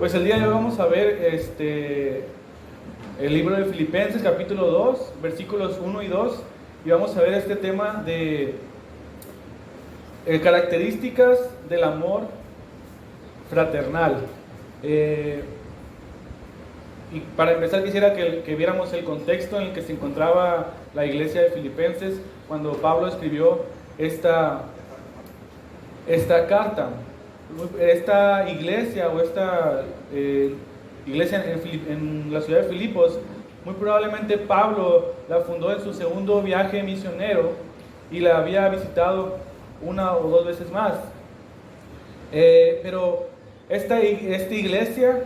Pues el día de hoy vamos a ver el libro de Filipenses, capítulo 2, versículos 1 y 2, y vamos a ver este tema de características del amor fraternal. Y para empezar quisiera que viéramos el contexto en el que se encontraba la iglesia de Filipenses cuando Pablo escribió esta carta. Esta iglesia o esta iglesia en la ciudad de Filipos, muy probablemente Pablo la fundó en su segundo viaje misionero y la había visitado una o dos veces más. Pero esta iglesia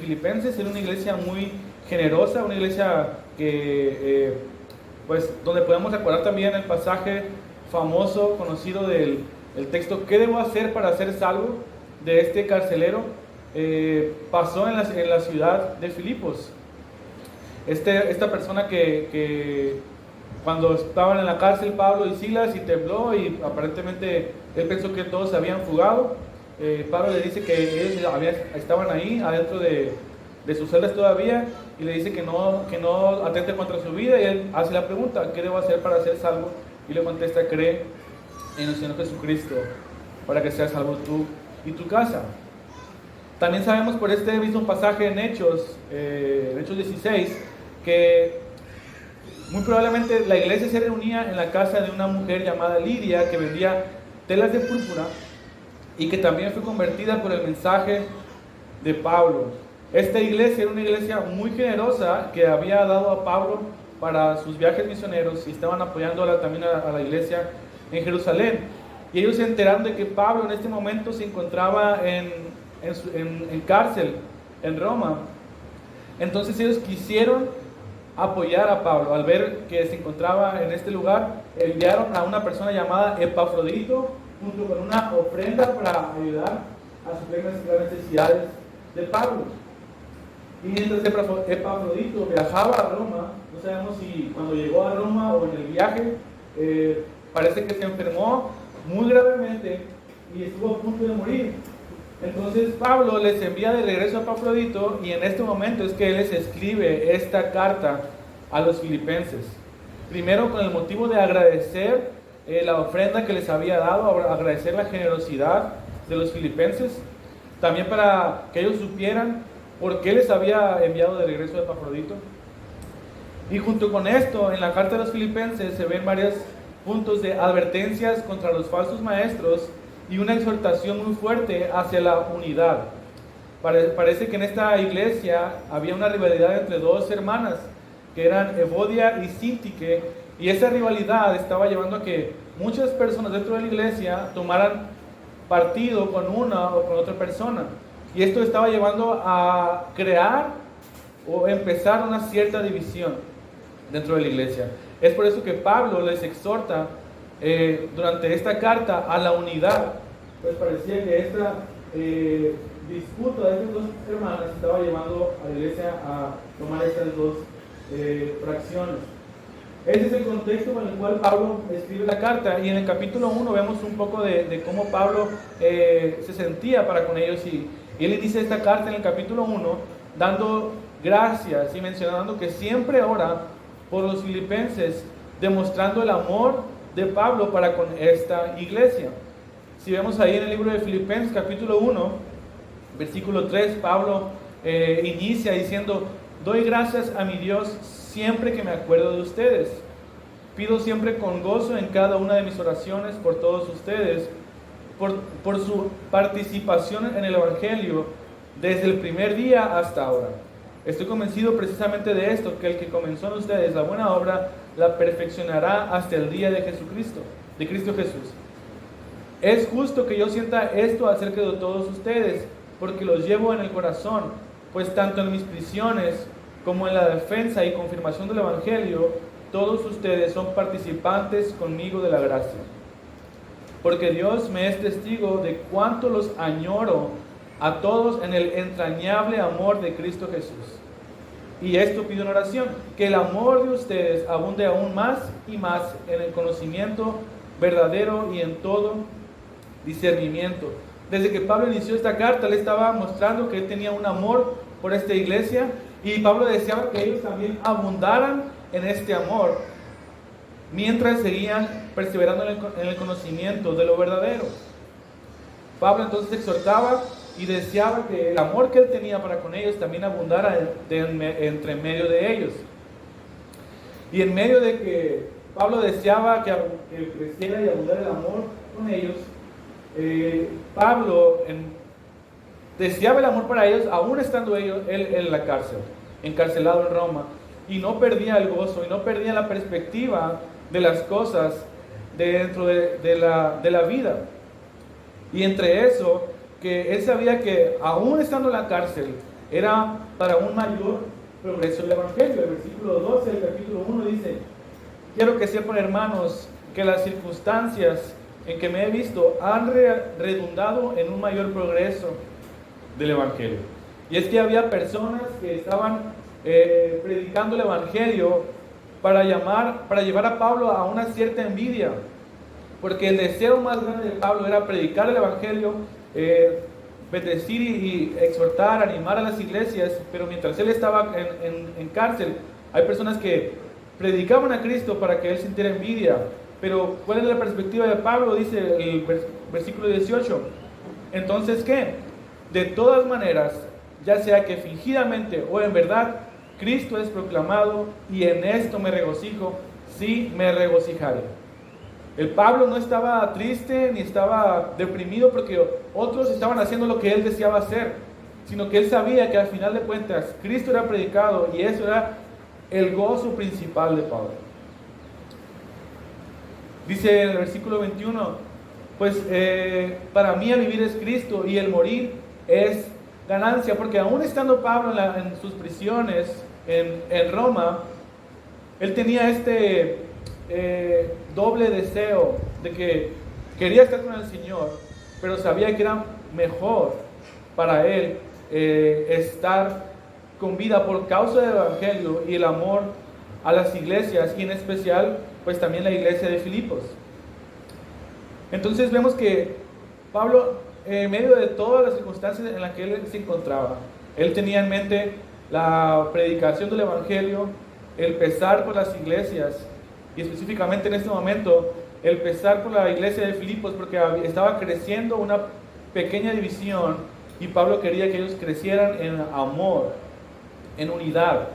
Filipenses era una iglesia muy generosa, una iglesia que, pues, donde podemos recordar también el pasaje famoso, conocido del texto, ¿qué debo hacer para ser salvo? De este carcelero. Pasó en la ciudad de Filipos. Esta persona que cuando estaban en la cárcel Pablo y Silas, y tembló y aparentemente él pensó que todos se habían fugado. Pablo le dice que ellos estaban ahí adentro de sus celdas todavía, y le dice que no atente contra su vida, y él hace la pregunta, ¿qué debo hacer para ser salvo? Y le contesta, cree en el Señor Jesucristo para que seas salvo tú y tu casa. También sabemos por este mismo pasaje en Hechos 16, que muy probablemente la iglesia se reunía en la casa de una mujer llamada Lidia, que vendía telas de púrpura y que también fue convertida por el mensaje de Pablo. Esta iglesia era una iglesia muy generosa que había dado a Pablo para sus viajes misioneros, y estaban apoyando también a la iglesia en Jerusalén. Y ellos se enteraron de que Pablo en este momento se encontraba en cárcel en Roma. Entonces ellos quisieron apoyar a Pablo. Al ver que se encontraba en este lugar, enviaron a una persona llamada Epafrodito junto con una ofrenda para ayudar a suplir las necesidades de Pablo. Y mientras Epafrodito viajaba a Roma, no sabemos si cuando llegó a Roma o en el viaje, parece que se enfermó muy gravemente y estuvo a punto de morir. Entonces Pablo les envía de regreso a Epafrodito, y en este momento es que él les escribe esta carta a los filipenses. Primero con el motivo de agradecer la ofrenda que les había dado, agradecer la generosidad de los filipenses, también para que ellos supieran por qué les había enviado de regreso a Epafrodito. Y junto con esto, en la carta de los filipenses se ven varios puntos de advertencias contra los falsos maestros y una exhortación muy fuerte hacia la unidad. Parece que en esta iglesia había una rivalidad entre dos hermanas, que eran Evodia y Síntique, y esa rivalidad estaba llevando a que muchas personas dentro de la iglesia tomaran partido con una o con otra persona, y esto estaba llevando a crear o empezar una cierta división dentro de la iglesia. Es por eso que Pablo les exhorta durante esta carta a la unidad. Pues parecía que esta disputa de estas dos hermanas estaba llevando a la iglesia a tomar estas dos fracciones. Ese es el contexto con el cual Pablo escribe la carta, y en el capítulo 1 vemos un poco de cómo Pablo se sentía para con ellos, y él inicia esta carta en el capítulo 1 dando gracias y mencionando que siempre ora por los filipenses, demostrando el amor de Pablo para con esta iglesia. Si vemos ahí en el libro de Filipenses capítulo 1 versículo 3, Pablo inicia diciendo: doy gracias a mi Dios siempre que me acuerdo de ustedes. Pido siempre con gozo en cada una de mis oraciones por todos ustedes, por su participación en el Evangelio desde el primer día hasta ahora. Estoy convencido precisamente de esto, que el que comenzó en ustedes la buena obra la perfeccionará hasta el día de Jesucristo, de Cristo Jesús. Es justo que yo sienta esto acerca de todos ustedes, porque los llevo en el corazón, pues tanto en mis prisiones como en la defensa y confirmación del Evangelio, todos ustedes son participantes conmigo de la gracia. Porque Dios me es testigo de cuánto los añoro a todos en el entrañable amor de Cristo Jesús. Y esto pido en oración, que el amor de ustedes abunde aún más y más en el conocimiento verdadero y en todo discernimiento, Desde que Pablo inició esta carta, él estaba mostrando que él tenía un amor por esta iglesia, y Pablo deseaba que ellos también abundaran en este amor, mientras seguían perseverando en el conocimiento de lo verdadero. Pablo entonces exhortaba y deseaba que el amor que él tenía para con ellos también abundara entre medio de ellos. Y en medio de que Pablo deseaba que creciera y abundara el amor con ellos, Pablo deseaba el amor para ellos, aún estando él en la cárcel, encarcelado en Roma, y no perdía el gozo y no perdía la perspectiva de las cosas dentro de la vida. Y entre eso, que él sabía que aún estando en la cárcel era para un mayor progreso del Evangelio. El versículo 12 del capítulo 1 dice: quiero que sepan, hermanos, que las circunstancias en que me he visto han redundado en un mayor progreso del Evangelio. Y es que había personas que estaban predicando el Evangelio para llevar a Pablo a una cierta envidia, porque el deseo más grande de Pablo era predicar el Evangelio, bendecir y exhortar, animar a las iglesias. Pero mientras él estaba en cárcel, hay personas que predicaban a Cristo para que él sintiera envidia. Pero ¿cuál es la perspectiva de Pablo? Dice el versículo 18: entonces, ¿qué? De todas maneras, ya sea que fingidamente o en verdad, Cristo es proclamado, y en esto me regocijo, sí me regocijaré. El Pablo no estaba triste ni estaba deprimido porque otros estaban haciendo lo que él deseaba hacer, sino que él sabía que al final de cuentas Cristo era predicado, y eso era el gozo principal de Pablo. Dice en el versículo 21: pues para mí el vivir es Cristo y el morir es ganancia. Porque aún estando Pablo en sus prisiones en Roma, él tenía este doble deseo de que quería estar con el Señor, pero sabía que era mejor para él estar con vida por causa del Evangelio y el amor a las iglesias, y en especial pues también la iglesia de Filipos. Entonces vemos que Pablo, en medio de todas las circunstancias en las que él se encontraba, él tenía en mente la predicación del Evangelio, el pesar por las iglesias, y específicamente en este momento el pesar por la iglesia de Filipos, porque estaba creciendo una pequeña división, y Pablo quería que ellos crecieran en amor, en unidad.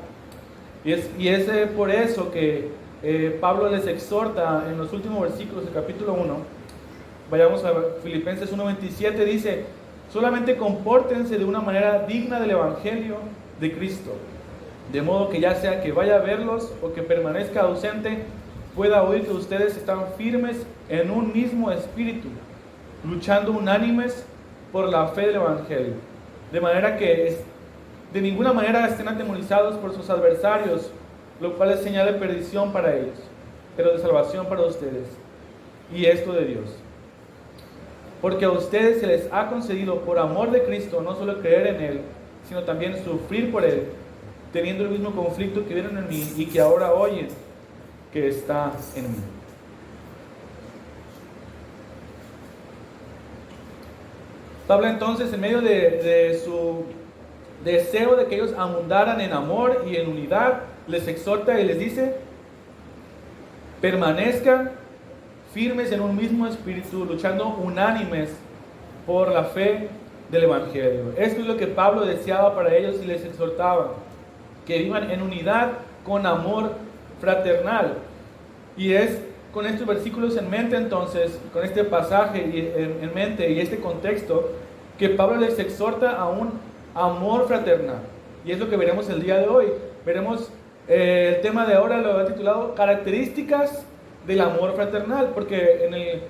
Y es por eso que Pablo les exhorta en los últimos versículos del capítulo 1. Vayamos a Filipenses 1:27, dice: solamente compórtense de una manera digna del Evangelio de Cristo, de modo que ya sea que vaya a verlos o que permanezca ausente, pueda oír que ustedes están firmes en un mismo espíritu, luchando unánimes por la fe del Evangelio, de manera que de ninguna manera estén atemorizados por sus adversarios, lo cual es señal de perdición para ellos, pero de salvación para ustedes, y esto de Dios. Porque a ustedes se les ha concedido por amor de Cristo no solo creer en Él, sino también sufrir por Él, teniendo el mismo conflicto que vieron en mí y que ahora oyen que está en mí. Pablo entonces, en medio de su deseo de que ellos abundaran en amor y en unidad, les exhorta y les dice: permanezcan firmes en un mismo espíritu, luchando unánimes por la fe del Evangelio. Esto es lo que Pablo deseaba para ellos y les exhortaba, que vivan en unidad con amor fraternal. Y es con estos versículos en mente, entonces, con este pasaje en mente y este contexto, que Pablo les exhorta a un amor fraternal. Y es lo que veremos el día de hoy. Veremos el tema de ahora, lo he titulado características del amor fraternal, porque en el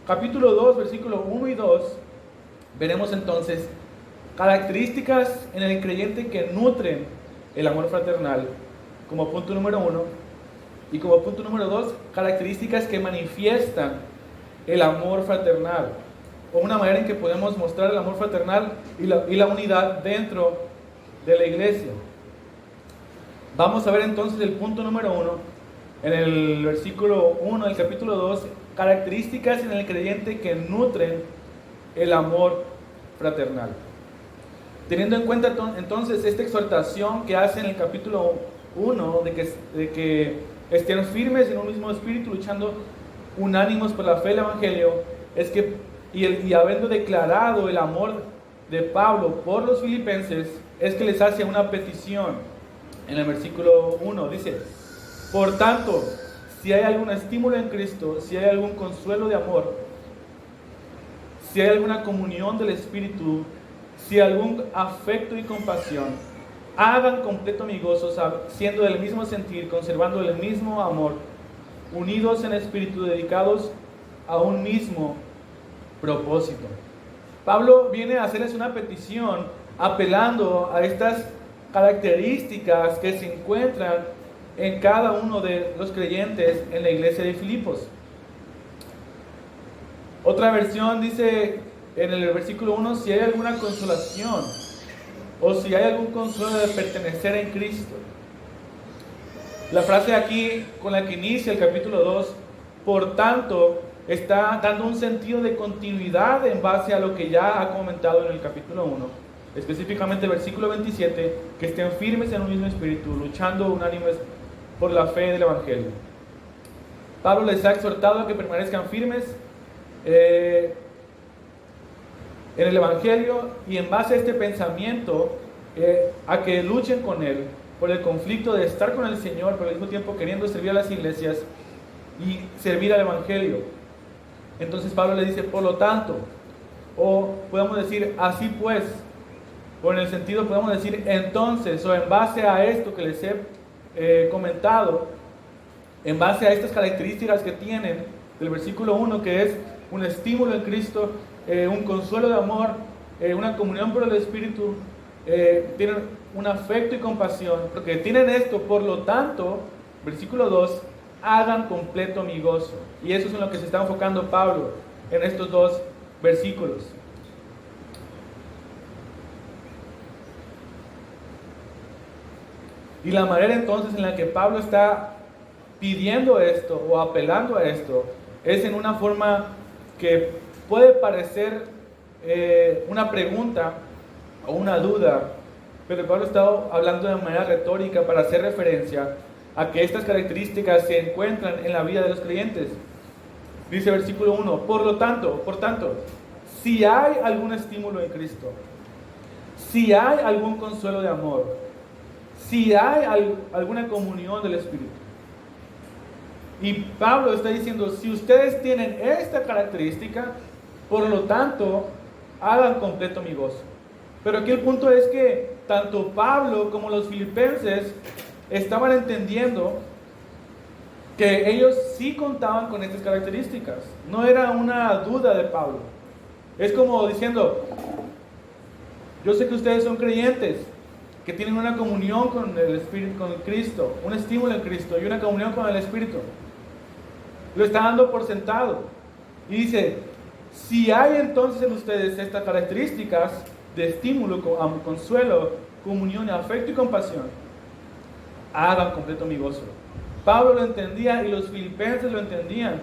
capítulo 2, versículos 1 y 2, veremos entonces características en el creyente que nutren el amor fraternal, como punto número 1, y como punto número 2, características que manifiestan el amor fraternal, o una manera en que podemos mostrar el amor fraternal y la unidad dentro de la iglesia. Vamos a ver entonces el punto número 1, en el versículo 1 del capítulo 2, características en el creyente que nutren el amor fraternal. Teniendo en cuenta entonces esta exhortación que hace en el capítulo 1 de que estén firmes en un mismo espíritu, luchando unánimos por la fe del Evangelio, es que, y habiendo declarado el amor de Pablo por los filipenses, es que les hace una petición. En el versículo 1 dice: por tanto, si hay algún estímulo en Cristo, si hay algún consuelo de amor, si hay alguna comunión del Espíritu, si hay algún afecto y compasión, hagan completo mi gozo, siendo del mismo sentir, conservando el mismo amor, unidos en espíritu, dedicados a un mismo propósito. Pablo viene a hacerles una petición apelando a estas características que se encuentran en cada uno de los creyentes en la iglesia de Filipos. Otra versión dice en el versículo 1: si hay alguna consolación o si hay algún consuelo de pertenecer en Cristo. La frase aquí con la que inicia el capítulo 2, por tanto, está dando un sentido de continuidad en base a lo que ya ha comentado en el capítulo 1, específicamente el versículo 27, que estén firmes en un mismo espíritu, luchando unánimes por la fe del Evangelio. Pablo les ha exhortado a que permanezcan firmes en el Evangelio, y en base a este pensamiento a que luchen con él por el conflicto de estar con el Señor, pero al mismo tiempo queriendo servir a las iglesias y servir al Evangelio. Entonces Pablo le dice: por lo tanto, o podemos decir así pues, o en el sentido podemos decir entonces, o en base a esto que les he comentado, en base a estas características que tienen del versículo 1, que es un estímulo en Cristo, un consuelo de amor, una comunión por el Espíritu, tienen un afecto y compasión, porque tienen esto, por lo tanto, versículo 2, hagan completo mi gozo. Y eso es en lo que se está enfocando Pablo en estos dos versículos. Y la manera entonces en la que Pablo está pidiendo esto o apelando a esto es en una forma que puede parecer una pregunta o una duda, pero Pablo está hablando de manera retórica para hacer referencia a que estas características se encuentran en la vida de los creyentes. Dice versículo 1: por tanto, si hay algún estímulo en Cristo, si hay algún consuelo de amor, si hay alguna comunión del Espíritu. Y Pablo está diciendo: si ustedes tienen esta característica, por lo tanto, hagan completo mi gozo. Pero aquí el punto es que tanto Pablo como los filipenses estaban entendiendo que ellos sí contaban con estas características. No era una duda de Pablo. Es como diciendo: yo sé que ustedes son creyentes, que tienen una comunión con el Espíritu, con Cristo, un estímulo en Cristo y una comunión con el Espíritu. Lo está dando por sentado. Y dice: si hay entonces en ustedes estas características de estímulo, consuelo, comunión, afecto y compasión, hagan completo mi gozo. Pablo lo entendía y los filipenses lo entendían,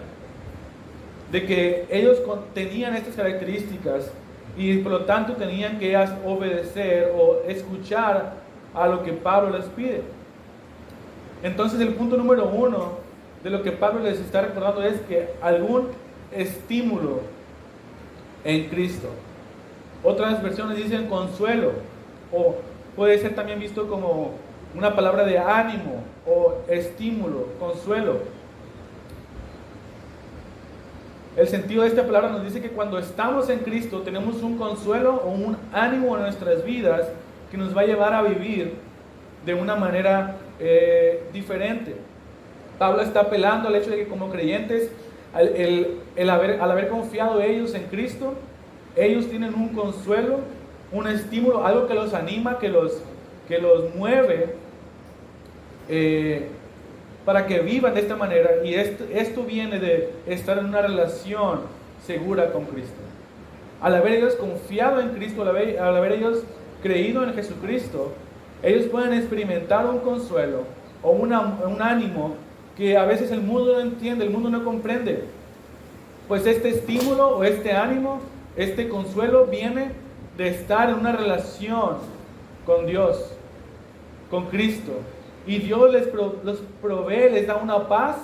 de que ellos tenían estas características y por lo tanto tenían que obedecer o escuchar a lo que Pablo les pide. Entonces el punto número 1 de lo que Pablo les está recordando es que algún estímulo en Cristo. Otras versiones dicen consuelo, o puede ser también visto como una palabra de ánimo o estímulo, consuelo. El sentido de esta palabra nos dice que cuando estamos en Cristo tenemos un consuelo o un ánimo en nuestras vidas que nos va a llevar a vivir de una manera diferente. Pablo está apelando al hecho de que como creyentes, al haber confiado ellos en Cristo, ellos tienen un consuelo, un estímulo, algo que los anima, que los mueve para que vivan de esta manera. Y esto viene de estar en una relación segura con Cristo. Al haber ellos confiado en Cristo, al haber ellos creído en Jesucristo, ellos pueden experimentar un consuelo o un ánimo que a veces el mundo no entiende, el mundo no comprende. Pues este estímulo o este ánimo Este consuelo viene de estar en una relación con Dios, con Cristo. Y Dios los provee, les da una paz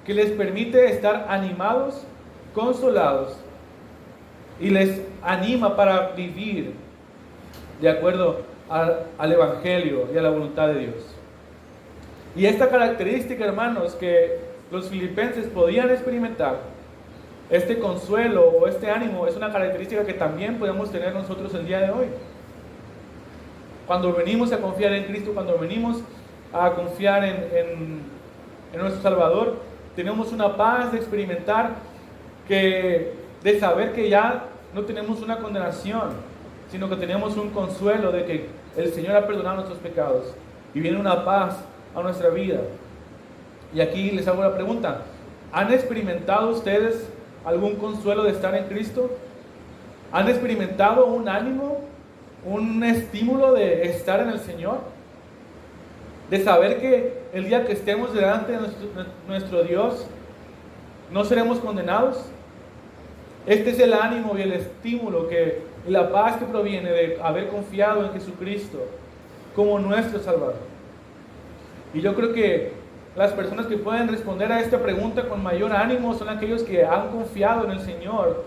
que les permite estar animados, consolados, y les anima para vivir de acuerdo al Evangelio y a la voluntad de Dios. Y esta característica, hermanos, que los filipenses podían experimentar, este consuelo o este ánimo, es una característica que también podemos tener nosotros el día de hoy. Cuando venimos a confiar en Cristo, cuando venimos a confiar en nuestro Salvador, tenemos una paz de experimentar, de saber que ya no tenemos una condenación, sino que tenemos un consuelo de que el Señor ha perdonado nuestros pecados y viene una paz a nuestra vida. Y aquí les hago la pregunta: ¿han experimentado ustedes algún consuelo de estar en Cristo? ¿Han experimentado un ánimo, un estímulo de estar en el Señor? De saber que el día que estemos delante de nuestro Dios no seremos condenados. Este es el ánimo y el estímulo y la paz que proviene de haber confiado en Jesucristo como nuestro Salvador. Y yo creo que las personas que pueden responder a esta pregunta con mayor ánimo son aquellos que han confiado en el Señor,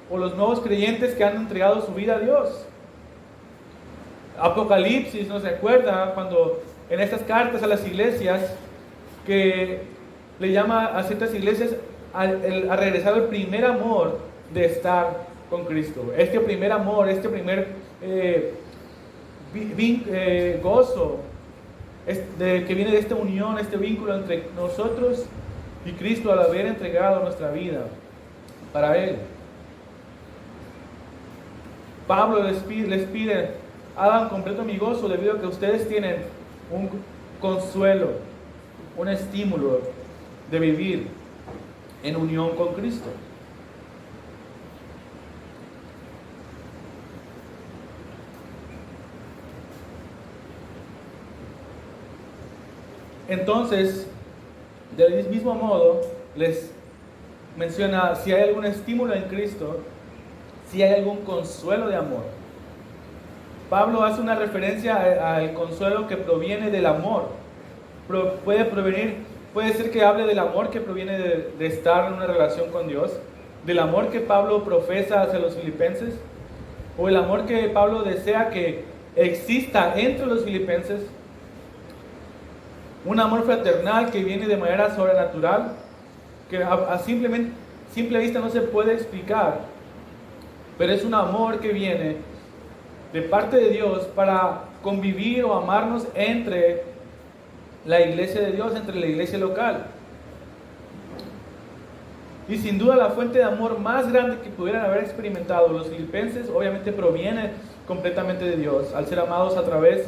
o los nuevos creyentes que han entregado su vida a Dios. Apocalipsis nos recuerda cuando en estas cartas a las iglesias, que le llama a ciertas iglesias a regresar al primer amor de estar con Cristo. Este primer amor, este primer gozo que viene de esta unión, este vínculo entre nosotros y Cristo al haber entregado nuestra vida para Él. Pablo les pide: hagan completo mi gozo debido a que ustedes tienen un consuelo, un estímulo de vivir en unión con Cristo. Entonces, del mismo modo, les menciona si hay algún estímulo en Cristo, si hay algún consuelo de amor. Pablo hace una referencia al consuelo que proviene del amor. Puede ser que hable del amor que proviene de estar en una relación con Dios, del amor que Pablo profesa hacia los filipenses, o el amor que Pablo desea que exista entre los filipenses. Un amor fraternal que viene de manera sobrenatural, que a simple vista no se puede explicar, pero es un amor que viene de parte de Dios para convivir o amarnos entre la iglesia de Dios, entre la iglesia local. Y sin duda la fuente de amor más grande que pudieran haber experimentado los filipenses obviamente proviene completamente de Dios, al ser amados a través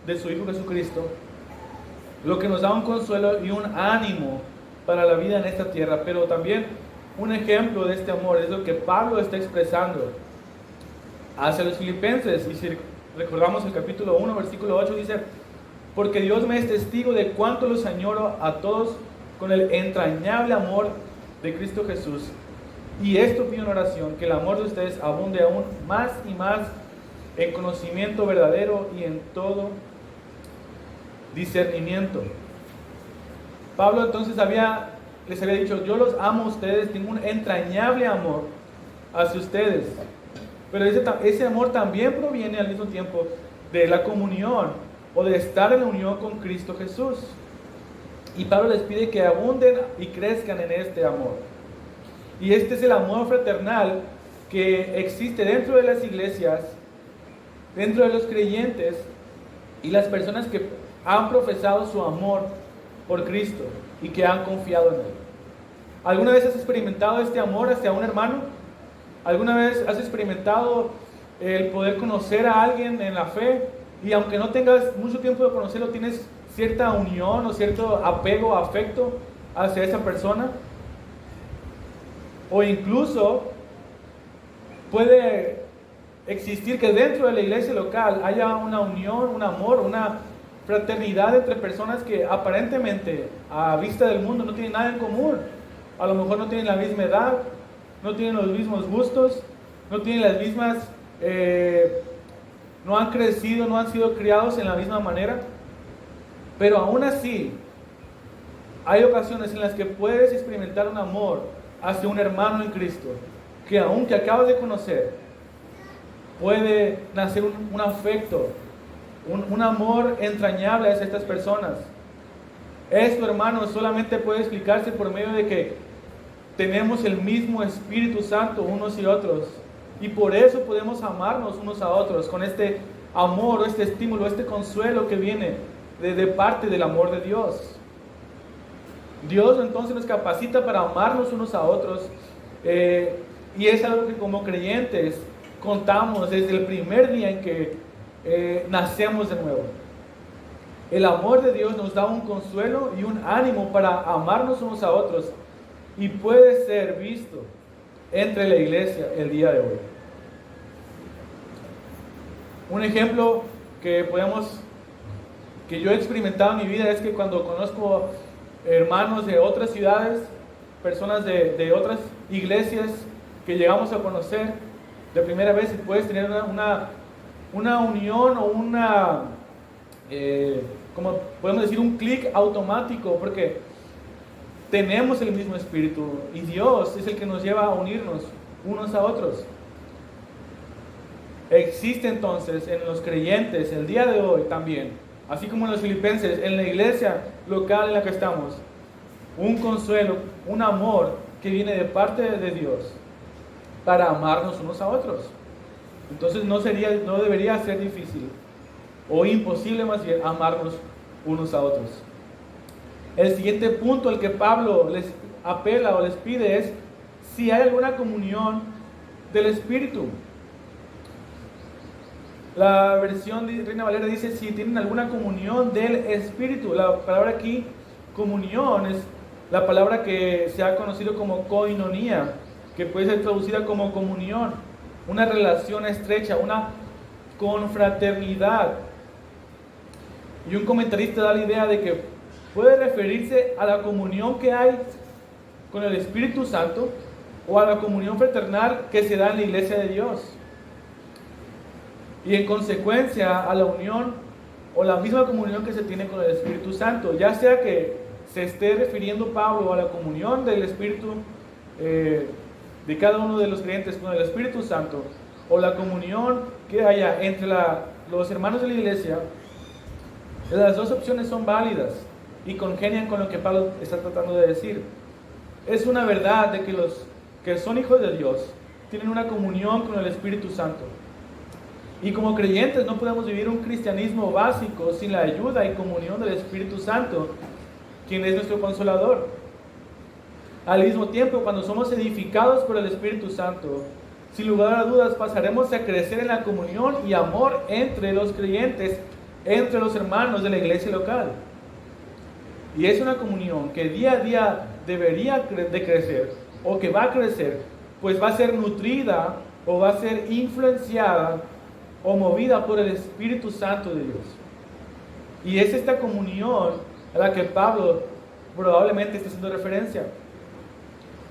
de su Hijo Jesucristo, lo que nos da un consuelo y un ánimo para la vida en esta tierra. Pero también un ejemplo de este amor es lo que Pablo está expresando hacia los filipenses. Y si recordamos el capítulo 1, versículo 8, dice: porque Dios me es testigo de cuánto los añoro a todos con el entrañable amor de Cristo Jesús. Y esto pido en oración, que el amor de ustedes abunde aún más y más en conocimiento verdadero y en todo discernimiento. Pablo entonces les había dicho: yo los amo a ustedes, tengo un entrañable amor hacia ustedes. Pero ese amor también proviene al mismo tiempo de la comunión, o de estar en la unión con Cristo Jesús. Y Pablo les pide que abunden y crezcan en este amor. Y este es el amor fraternal que existe dentro de las iglesias, dentro de los creyentes y las personas que han profesado su amor por Cristo y que han confiado en Él. ¿Alguna vez has experimentado este amor hacia un hermano? ¿Alguna vez has experimentado el poder conocer a alguien en la fe, y aunque no tengas mucho tiempo de conocerlo, tienes cierta unión o cierto apego, afecto hacia esa persona? O incluso puede existir que dentro de la iglesia local haya una unión, un amor, una fraternidad entre personas que aparentemente a vista del mundo no tienen nada en común. A lo mejor no tienen la misma edad, no tienen los mismos gustos, no tienen las mismas, no han crecido, no han sido criados en la misma manera, pero aún así, hay ocasiones en las que puedes experimentar un amor hacia un hermano en Cristo, que aunque acabas de conocer, puede nacer un afecto, un amor entrañable hacia estas personas. Esto, hermanos, solamente puede explicarse por medio de que tenemos el mismo Espíritu Santo unos y otros, y por eso podemos amarnos unos a otros, con este amor, o este estímulo, este consuelo que viene de parte del amor de Dios. Dios entonces nos capacita para amarnos unos a otros, y es algo que como creyentes contamos desde el primer día en que nacemos de nuevo. El amor de Dios nos da un consuelo y un ánimo para amarnos unos a otros, y puede ser visto entre la iglesia el día de hoy. Un ejemplo que yo he experimentado en mi vida es que cuando conozco hermanos de otras ciudades, personas de otras iglesias que llegamos a conocer de primera vez, y puedes tener una unión o como podemos decir, un clic automático, porque tenemos el mismo espíritu y Dios es el que nos lleva a unirnos unos a otros. Existe entonces en los creyentes el día de hoy también, así como en los filipenses, en la iglesia local en la que estamos, un consuelo, un amor que viene de parte de Dios para amarnos unos a otros. Entonces no debería ser difícil o imposible, más bien, amarnos unos a otros. El siguiente punto al que Pablo les apela o les pide es si hay alguna comunión del Espíritu. La versión de Reina Valera dice si tienen alguna comunión del Espíritu. La palabra aquí, comunión, es la palabra que se ha conocido como koinonía, que puede ser traducida como comunión, una relación estrecha, una confraternidad. Y un comentarista da la idea de que puede referirse a la comunión que hay con el Espíritu Santo o a la comunión fraternal que se da en la iglesia de Dios. Y en consecuencia a la unión o la misma comunión que se tiene con el Espíritu Santo, ya sea que se esté refiriendo Pablo a la comunión del Espíritu de cada uno de los creyentes con el Espíritu Santo, o la comunión que haya entre los hermanos de la iglesia, las dos opciones son válidas y congenian con lo que Pablo está tratando de decir. Es una verdad de que los que son hijos de Dios tienen una comunión con el Espíritu Santo. Y como creyentes no podemos vivir un cristianismo básico sin la ayuda y comunión del Espíritu Santo, quien es nuestro consolador. Al mismo tiempo, cuando somos edificados por el Espíritu Santo, sin lugar a dudas pasaremos a crecer en la comunión y amor entre los creyentes, entre los hermanos de la iglesia local. Y es una comunión que día a día debería de crecer, o que va a crecer, pues va a ser nutrida o va a ser influenciada o movida por el Espíritu Santo de Dios. Y es esta comunión a la que Pablo probablemente está haciendo referencia.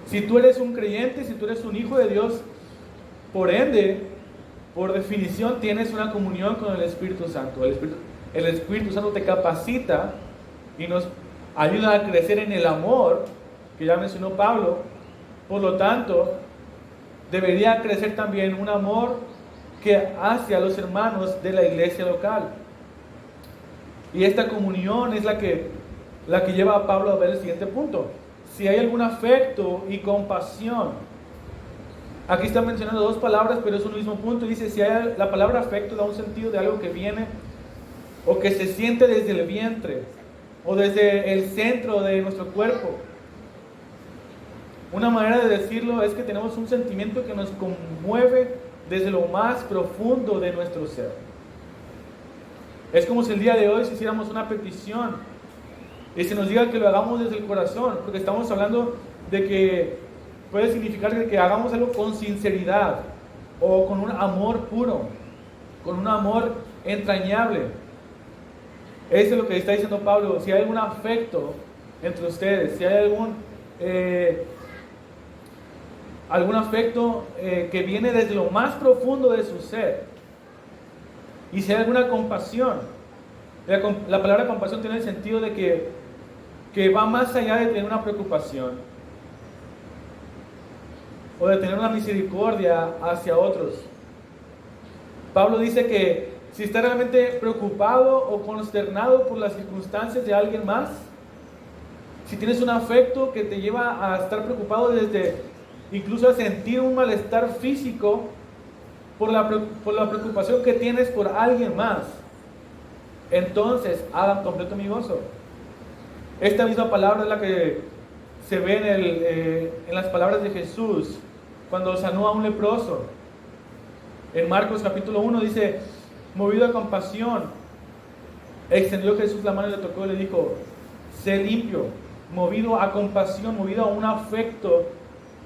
Si tú eres un creyente, si tú eres un hijo de Dios, por ende, por definición, tienes una comunión con el Espíritu Santo. El Espíritu Santo te capacita y nos ayuda a crecer en el amor que ya mencionó Pablo. Por lo tanto, debería crecer también un amor que hacia los hermanos de la iglesia local. Y esta comunión es la que lleva a Pablo a ver el siguiente punto. Si hay algún afecto y compasión. Aquí está mencionando dos palabras, pero es un mismo punto. Dice, si hay, la palabra afecto da un sentido de algo que viene o que se siente desde el vientre o desde el centro de nuestro cuerpo. Una manera de decirlo es que tenemos un sentimiento que nos conmueve desde lo más profundo de nuestro ser. Es como si el día de hoy si hiciéramos una petición y se nos diga que lo hagamos desde el corazón, porque estamos hablando de que puede significar que hagamos algo con sinceridad o con un amor puro, con un amor entrañable. Eso es lo que está diciendo Pablo. Si hay algún afecto entre ustedes, si hay algún afecto que viene desde lo más profundo de su ser. Y si hay alguna compasión, la palabra compasión tiene el sentido de que va más allá de tener una preocupación o de tener una misericordia hacia otros. Pablo dice que si está realmente preocupado o consternado por las circunstancias de alguien más, si tienes un afecto que te lleva a estar preocupado desde incluso a sentir un malestar físico por la preocupación que tienes por alguien más, entonces hagan completo mi gozo. Esta misma palabra es la que se ve en las palabras de Jesús cuando sanó a un leproso. En Marcos capítulo 1 dice: movido a compasión, extendió Jesús la mano y le tocó y le dijo: sé limpio. Movido a compasión, movido a un afecto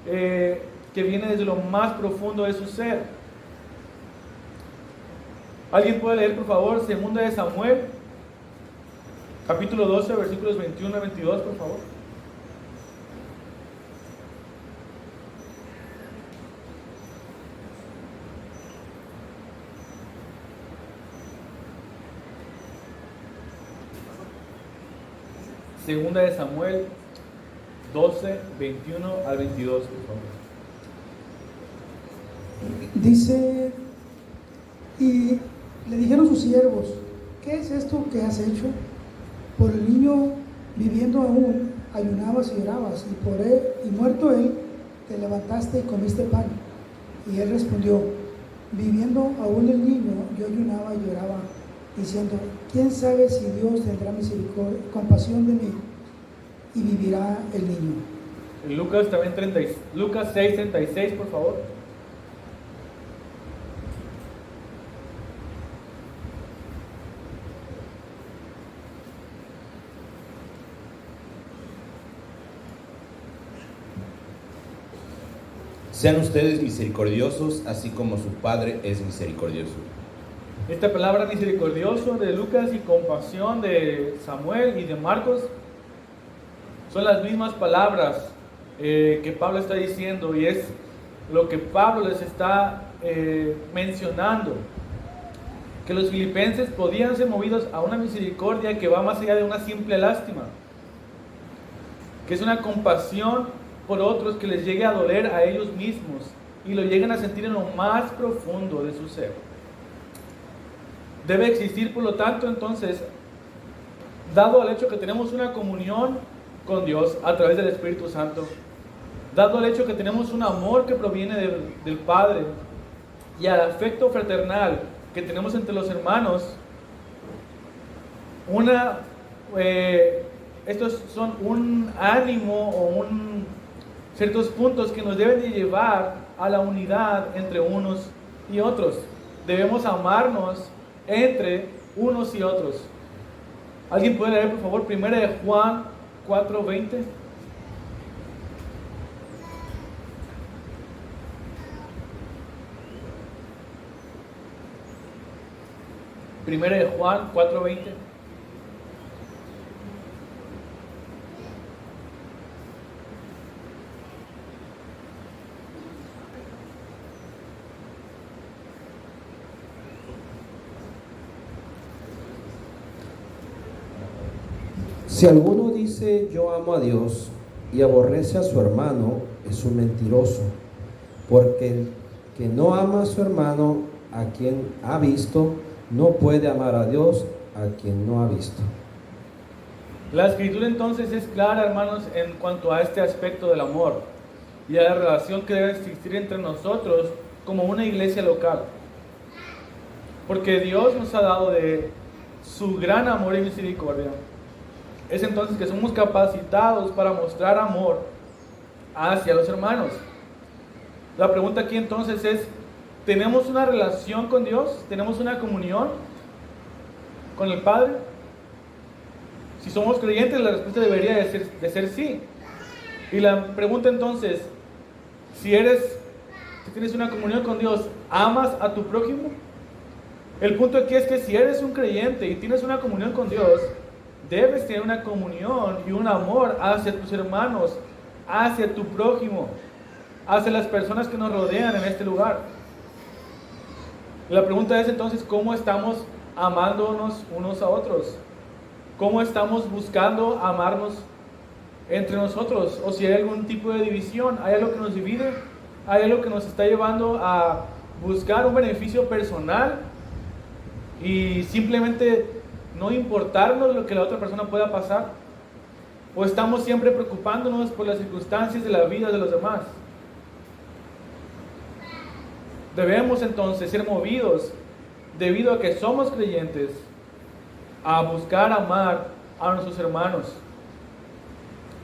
que viene desde lo más profundo de su ser. ¿Alguien puede leer, por favor, 2 de Samuel, capítulo 12, versículos 21 a 22, por favor? Segunda de Samuel 12, 21 al 22, por favor. Dice, y le dijeron sus siervos: ¿qué es esto que has hecho? Por el niño viviendo aún, ayunabas y llorabas, y por él, y muerto él, te levantaste y comiste pan. Y él respondió: viviendo aún el niño, yo ayunaba y lloraba, diciendo: ¿quién sabe si Dios tendrá misericordia, compasión de mí, y vivirá el niño? Lucas también Lucas 6, 36, por favor. Sean ustedes misericordiosos, así como su Padre es misericordioso. Esta palabra misericordioso de Lucas y compasión de Samuel y de Marcos son las mismas palabras que Pablo está diciendo, y es lo que Pablo les está mencionando, que los filipenses podían ser movidos a una misericordia que va más allá de una simple lástima, que es una compasión por otros que les llegue a doler a ellos mismos y lo lleguen a sentir en lo más profundo de su ser. Debe existir, por lo tanto, entonces, dado al hecho que tenemos una comunión con Dios a través del Espíritu Santo, dado al hecho que tenemos un amor que proviene del Padre y al afecto fraternal que tenemos entre los hermanos, estos son un ánimo o ciertos puntos que nos deben de llevar a la unidad entre unos y otros. Debemos amarnos entre unos y otros. ¿Alguien puede leer, por favor, 1 de Juan 4:20? Primera de Juan 4:20. Si alguno dice yo amo a Dios y aborrece a su hermano, es un mentiroso, porque el que no ama a su hermano a quien ha visto, no puede amar a Dios a quien no ha visto. La escritura entonces es clara, hermanos, en cuanto a este aspecto del amor y a la relación que debe existir entre nosotros como una iglesia local. Porque Dios nos ha dado de su gran amor y misericordia. Es entonces que somos capacitados para mostrar amor hacia los hermanos. La pregunta aquí entonces es: ¿tenemos una relación con Dios? ¿Tenemos una comunión con el Padre? Si somos creyentes, la respuesta debería de ser sí. Y la pregunta entonces, si tienes una comunión con Dios, ¿amas a tu prójimo? El punto aquí es que si eres un creyente y tienes una comunión con Dios, debes tener una comunión y un amor hacia tus hermanos, hacia tu prójimo. hacia las personas que nos rodean en este lugar. La pregunta es entonces, ¿cómo estamos amándonos unos a otros? ¿Cómo estamos buscando amarnos entre nosotros? O si hay algún tipo de división, ¿hay algo que nos divide? ¿Hay algo que nos está llevando a buscar un beneficio personal y simplemente no importarnos lo que la otra persona pueda pasar? ¿O estamos siempre preocupándonos por las circunstancias de la vida de los demás? Debemos entonces ser movidos, debido a que somos creyentes, a buscar amar a nuestros hermanos.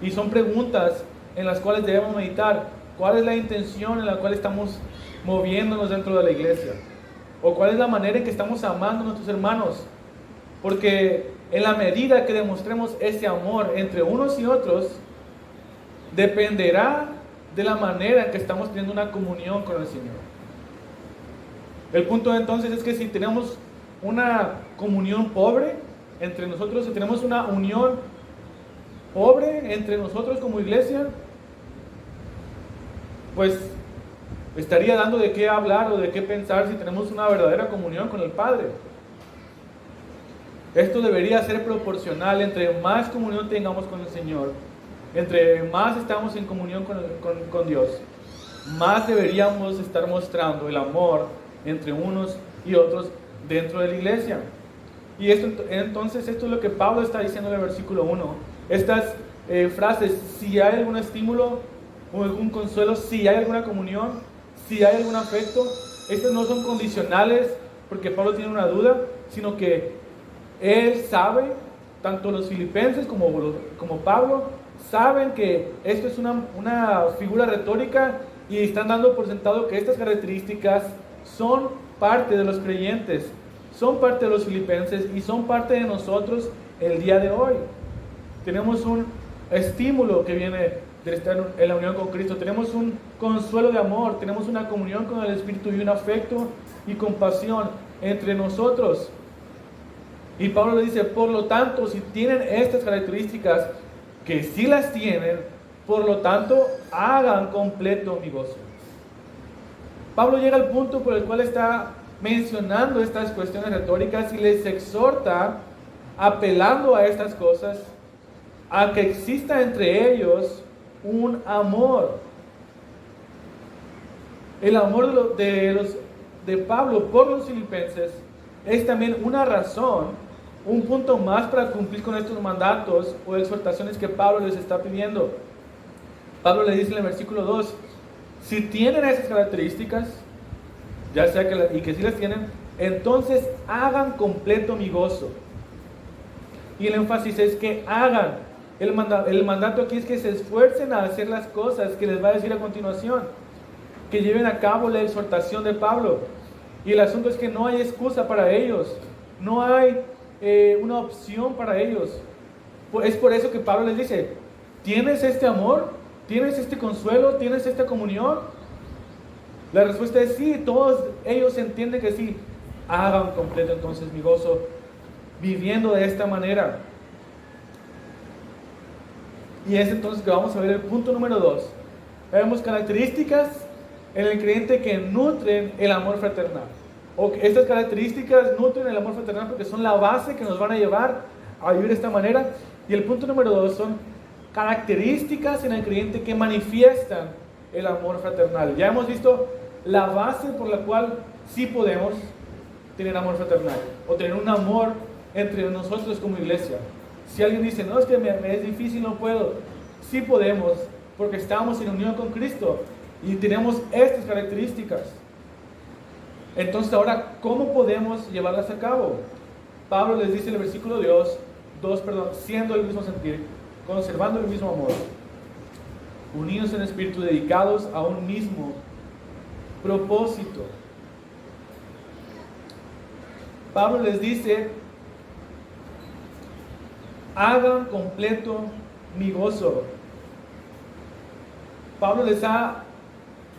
Y son preguntas en las cuales debemos meditar. ¿Cuál es la intención en la cual estamos moviéndonos dentro de la iglesia? ¿O cuál es la manera en que estamos amando a nuestros hermanos? Porque en la medida que demostremos ese amor entre unos y otros, dependerá de la manera en que estamos teniendo una comunión con el Señor. El punto entonces es que si tenemos una comunión pobre entre nosotros, si tenemos una unión pobre entre nosotros como iglesia, pues estaría dando de qué hablar o de qué pensar si tenemos una verdadera comunión con el Padre. Esto debería ser proporcional. Entre más comunión tengamos con el Señor, entre más estamos en comunión con Dios, más deberíamos estar mostrando el amor entre unos y otros dentro de la iglesia. Y esto es lo que Pablo está diciendo en el versículo 1. Estas frases, si hay algún estímulo o algún consuelo, si hay alguna comunión, si hay algún afecto, estas no son condicionales porque Pablo tiene una duda, sino que él sabe, tanto los filipenses como Pablo, saben que esto es una figura retórica y están dando por sentado que estas características son parte de los creyentes, son parte de los filipenses y son parte de nosotros el día de hoy. Tenemos un estímulo que viene de estar en la unión con Cristo, tenemos un consuelo de amor, tenemos una comunión con el Espíritu y un afecto y compasión entre nosotros. Y Pablo le dice, por lo tanto, si tienen estas características, que sí las tienen, por lo tanto, hagan completo mi gozo. Pablo llega al punto por el cual está mencionando estas cuestiones retóricas y les exhorta, apelando a estas cosas, a que exista entre ellos un amor. El amor de Pablo por los filipenses es también una razón, un punto más para cumplir con estos mandatos o exhortaciones que Pablo les está pidiendo. Pablo le dice en el versículo 2, si tienen esas características, ya sea que sí las tienen, entonces hagan completo mi gozo. Y el énfasis es que hagan. El mandato aquí es que se esfuercen a hacer las cosas que les va a decir a continuación, que lleven a cabo la exhortación de Pablo. Y el asunto es que no hay excusa para ellos, no hay una opción para ellos. Es por eso que Pablo les dice, ¿tienes este amor? ¿Tienes este consuelo? ¿Tienes esta comunión? La respuesta es sí, todos ellos entienden que sí. Hagan completo entonces mi gozo, viviendo de esta manera. Y es entonces que vamos a ver el punto número 2. Vemos características en el creyente que nutren el amor fraternal. O que estas características nutren el amor fraternal porque son la base que nos van a llevar a vivir de esta manera. Y el punto número 2 son características en el creyente que manifiestan el amor fraternal. Ya hemos visto la base por la cual sí podemos tener amor fraternal o tener un amor entre nosotros como iglesia. Si alguien dice, no, es que me es difícil, no puedo, sí podemos, porque estamos en unión con Cristo y tenemos estas características. Entonces ahora, ¿cómo podemos llevarlas a cabo? Pablo les dice en el versículo 2, siendo el mismo sentir, conservando el mismo amor, unidos en espíritu, dedicados a un mismo propósito. Pablo les dice, hagan completo mi gozo. Pablo les ha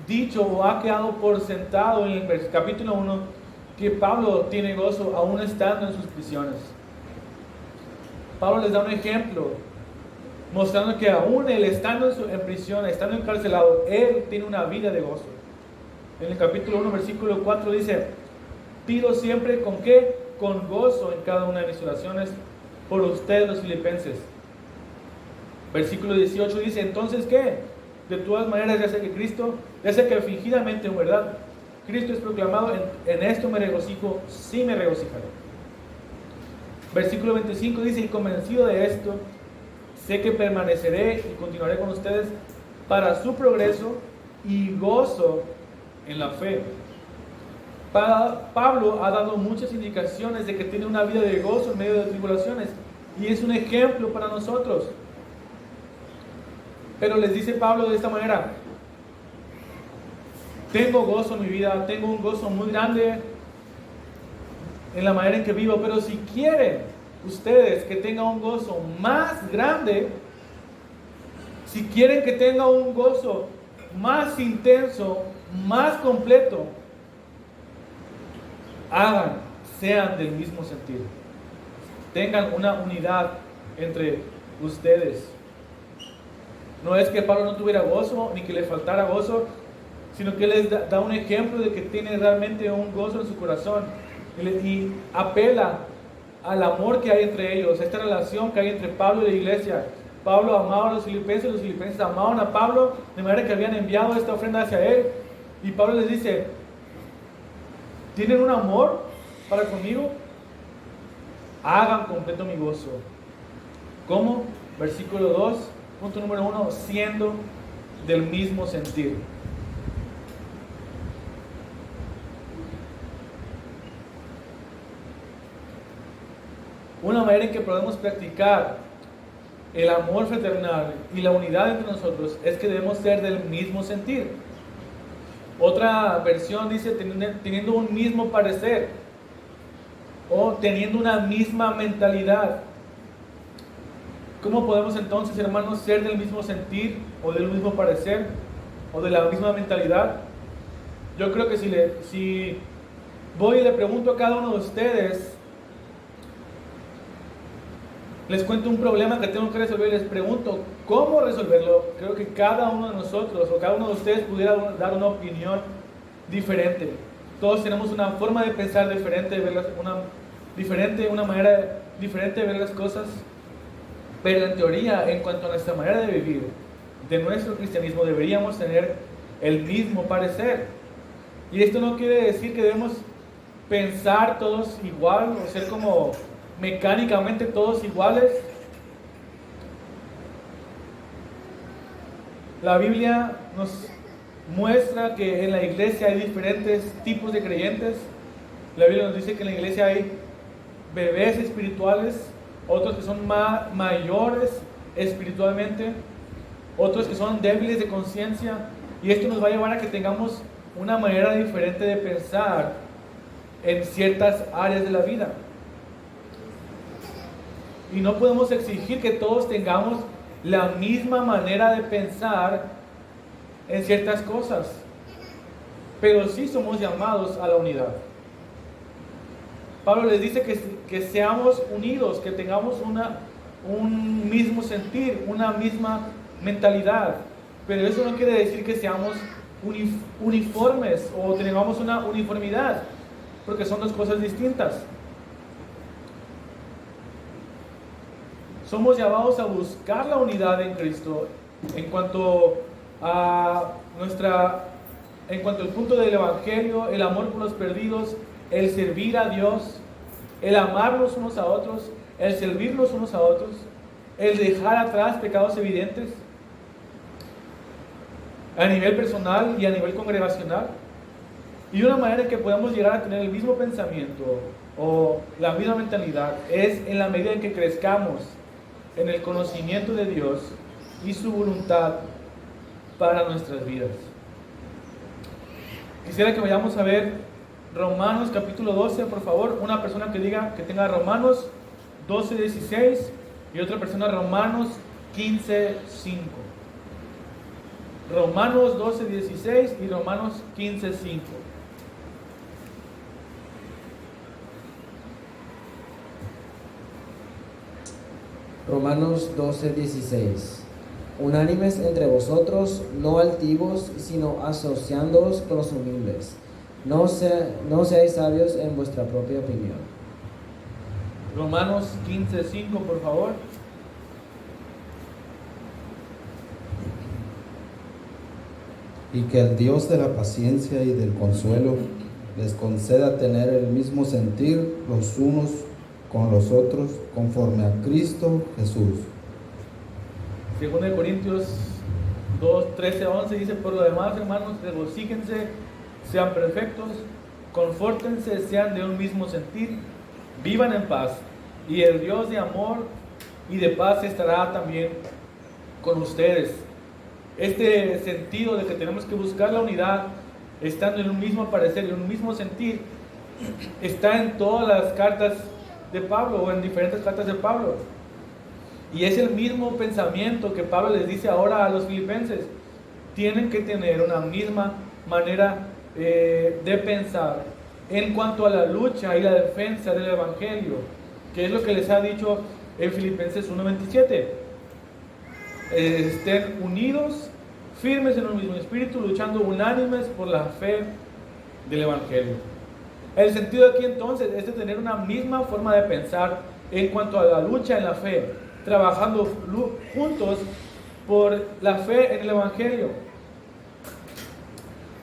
dicho o ha quedado por sentado en el capítulo 1 que Pablo tiene gozo aún estando en sus prisiones. Pablo les da un ejemplo mostrando que aún él estando en prisión, estando encarcelado, él tiene una vida de gozo. En el capítulo 1, versículo 4 dice: pido siempre con qué, con gozo en cada una de mis oraciones por ustedes los filipenses. Versículo 18 dice: entonces ¿qué? De todas maneras, ya sé que fingidamente en verdad Cristo es proclamado, en esto me regocijo, sí me regocijaré. Versículo 25 dice: y convencido de esto, sé que permaneceré y continuaré con ustedes para su progreso y gozo en la fe. Pablo ha dado muchas indicaciones de que tiene una vida de gozo en medio de tribulaciones, y es un ejemplo para nosotros. Pero les dice Pablo de esta manera: tengo gozo en mi vida, tengo un gozo muy grande en la manera en que vivo, pero si quieren ustedes que tenga un gozo más grande, si quieren que tenga un gozo más intenso, más completo, sean del mismo sentir, tengan una unidad entre ustedes. No es que Pablo no tuviera gozo, ni que le faltara gozo, sino que les da un ejemplo de que tiene realmente un gozo en su corazón, y apela al amor que hay entre ellos, esta relación que hay entre Pablo y la iglesia. Pablo amaba a los filipenses amaban a Pablo, de manera que habían enviado esta ofrenda hacia él, y Pablo les dice: ¿tienen un amor para conmigo? Hagan completo mi gozo. ¿Cómo? Versículo 2, punto número 1, siendo del mismo sentir. Una manera en que podemos practicar el amor fraternal y la unidad entre nosotros es que debemos ser del mismo sentir. Otra versión dice teniendo un mismo parecer, o teniendo una misma mentalidad. ¿Cómo podemos entonces, hermanos, ser del mismo sentir, o del mismo parecer, o de la misma mentalidad? Yo creo que si voy y le pregunto a cada uno de ustedes, les cuento un problema que tengo que resolver y les pregunto cómo resolverlo, creo que cada uno de nosotros o cada uno de ustedes pudiera dar una opinión diferente. Todos tenemos una forma de pensar diferente, una manera diferente de ver las cosas, pero en teoría, en cuanto a nuestra manera de vivir, de nuestro cristianismo, deberíamos tener el mismo parecer. Y esto no quiere decir que debemos pensar todos igual o ser como mecánicamente todos iguales. La Biblia nos muestra que en la iglesia hay diferentes tipos de creyentes. La Biblia nos dice que en la iglesia hay bebés espirituales, otros que son mayores espiritualmente, otros que son débiles de conciencia, y esto nos va a llevar a que tengamos una manera diferente de pensar en ciertas áreas de la vida. Y no podemos exigir que todos tengamos la misma manera de pensar en ciertas cosas, pero sí somos llamados a la unidad. Pablo les dice que seamos unidos, que tengamos un mismo sentir, una misma mentalidad, pero eso no quiere decir que seamos uniformes o tengamos una uniformidad, porque son dos cosas distintas. Somos llamados a buscar la unidad en Cristo en cuanto al punto del Evangelio, el amor por los perdidos, el servir a Dios, el amarnos unos a otros, el servirnos unos a otros, el dejar atrás pecados evidentes a nivel personal y a nivel congregacional. Y una manera en que podemos llegar a tener el mismo pensamiento o la misma mentalidad es en la medida en que crezcamos en el conocimiento de Dios y su voluntad para nuestras vidas. Quisiera que vayamos a ver Romanos capítulo 12, por favor. Una persona que diga que tenga Romanos 12:16 y otra persona Romanos 15:5. Romanos 12:16 y Romanos 15:5. Romanos 12:16. Unánimes entre vosotros, no altivos, sino asociándoos con los humildes. No seáis sabios en vuestra propia opinión. Romanos 15:5, por favor. Y que el Dios de la paciencia y del consuelo les conceda tener el mismo sentir los unos con los otros, conforme a Cristo Jesús. 2 Corintios 2:13-11 dice: por lo demás, hermanos, regocíjense, sean perfectos, confórtense, sean de un mismo sentir, vivan en paz, y el Dios de amor y de paz estará también con ustedes. Este sentido de que tenemos que buscar la unidad, estando en un mismo parecer, en un mismo sentir, está en todas las cartas de Pablo, o en diferentes cartas de Pablo. Y es el mismo pensamiento que Pablo les dice ahora a los filipenses. Tienen que tener una misma manera de pensar en cuanto a la lucha y la defensa del Evangelio, que es lo que les ha dicho en Filipenses 1:27. Estén unidos, firmes en un mismo espíritu, luchando unánimes por la fe del Evangelio. El sentido aquí entonces es de tener una misma forma de pensar en cuanto a la lucha en la fe, trabajando juntos por la fe en el Evangelio.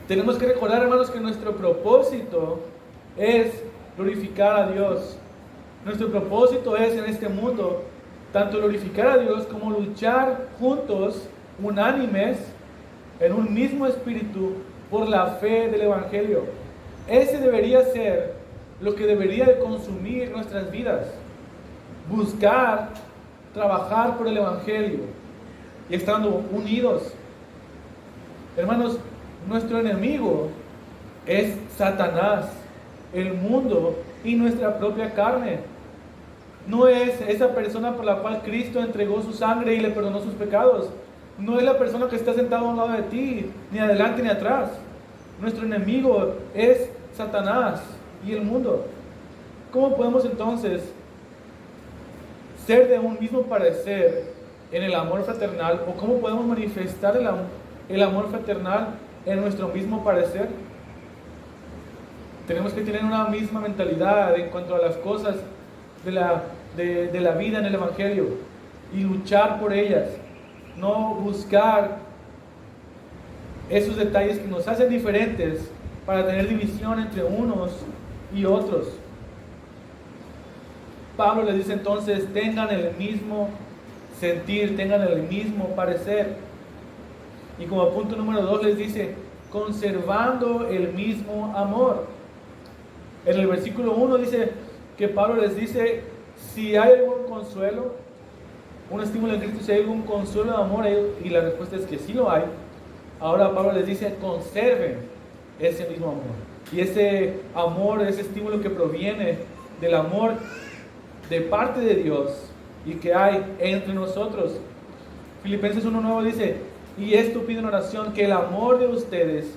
Tenemos que recordar, hermanos, que nuestro propósito es glorificar a Dios. Nuestro propósito es en este mundo tanto glorificar a Dios como luchar juntos, unánimes, en un mismo espíritu, por la fe del Evangelio. Ese debería ser lo que debería de consumir nuestras vidas. Buscar, trabajar por el Evangelio y estando unidos. Hermanos, nuestro enemigo es Satanás, el mundo y nuestra propia carne. No es esa persona por la cual Cristo entregó su sangre y le perdonó sus pecados. No es la persona que está sentada a un lado de ti, ni adelante ni atrás. Nuestro enemigo es Satanás y el mundo. ¿Cómo podemos entonces ser de un mismo parecer en el amor fraternal? ¿O cómo podemos manifestar el amor fraternal en nuestro mismo parecer? Tenemos que tener una misma mentalidad en cuanto a las cosas de la vida en el Evangelio y luchar por ellas, no buscar esos detalles que nos hacen diferentes para tener división entre unos y otros. Pablo les dice entonces: tengan el mismo sentir, tengan el mismo parecer. Y como punto número 2 les dice: conservando el mismo amor. En el versículo 1 dice que Pablo les dice: si hay algún consuelo, un estímulo en Cristo, si hay algún consuelo de amor, y la respuesta es que sí lo hay. Ahora Pablo les dice: conserven ese mismo amor. Y ese amor, ese estímulo que proviene del amor de parte de Dios y que hay entre nosotros. Filipenses 1:9 dice: y esto pido en oración, que el amor de ustedes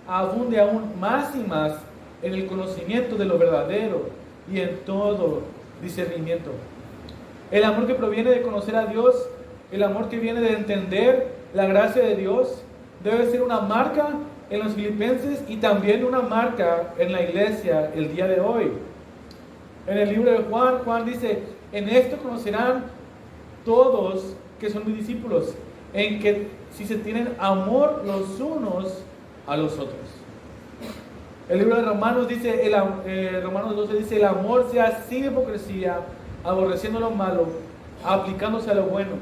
abunde aún más y más en el conocimiento de lo verdadero y en todo discernimiento. El amor que proviene de conocer a Dios, el amor que viene de entender la gracia de Dios, debe ser una marca en los filipenses y también una marca en la iglesia el día de hoy. En el libro de Juan dice: en esto conocerán todos que son mis discípulos, en que si se tienen amor los unos a los otros. El libro de Romanos dice, Romanos 12 dice: el amor sea sin hipocresía, aborreciendo lo malo, aplicándose a lo bueno.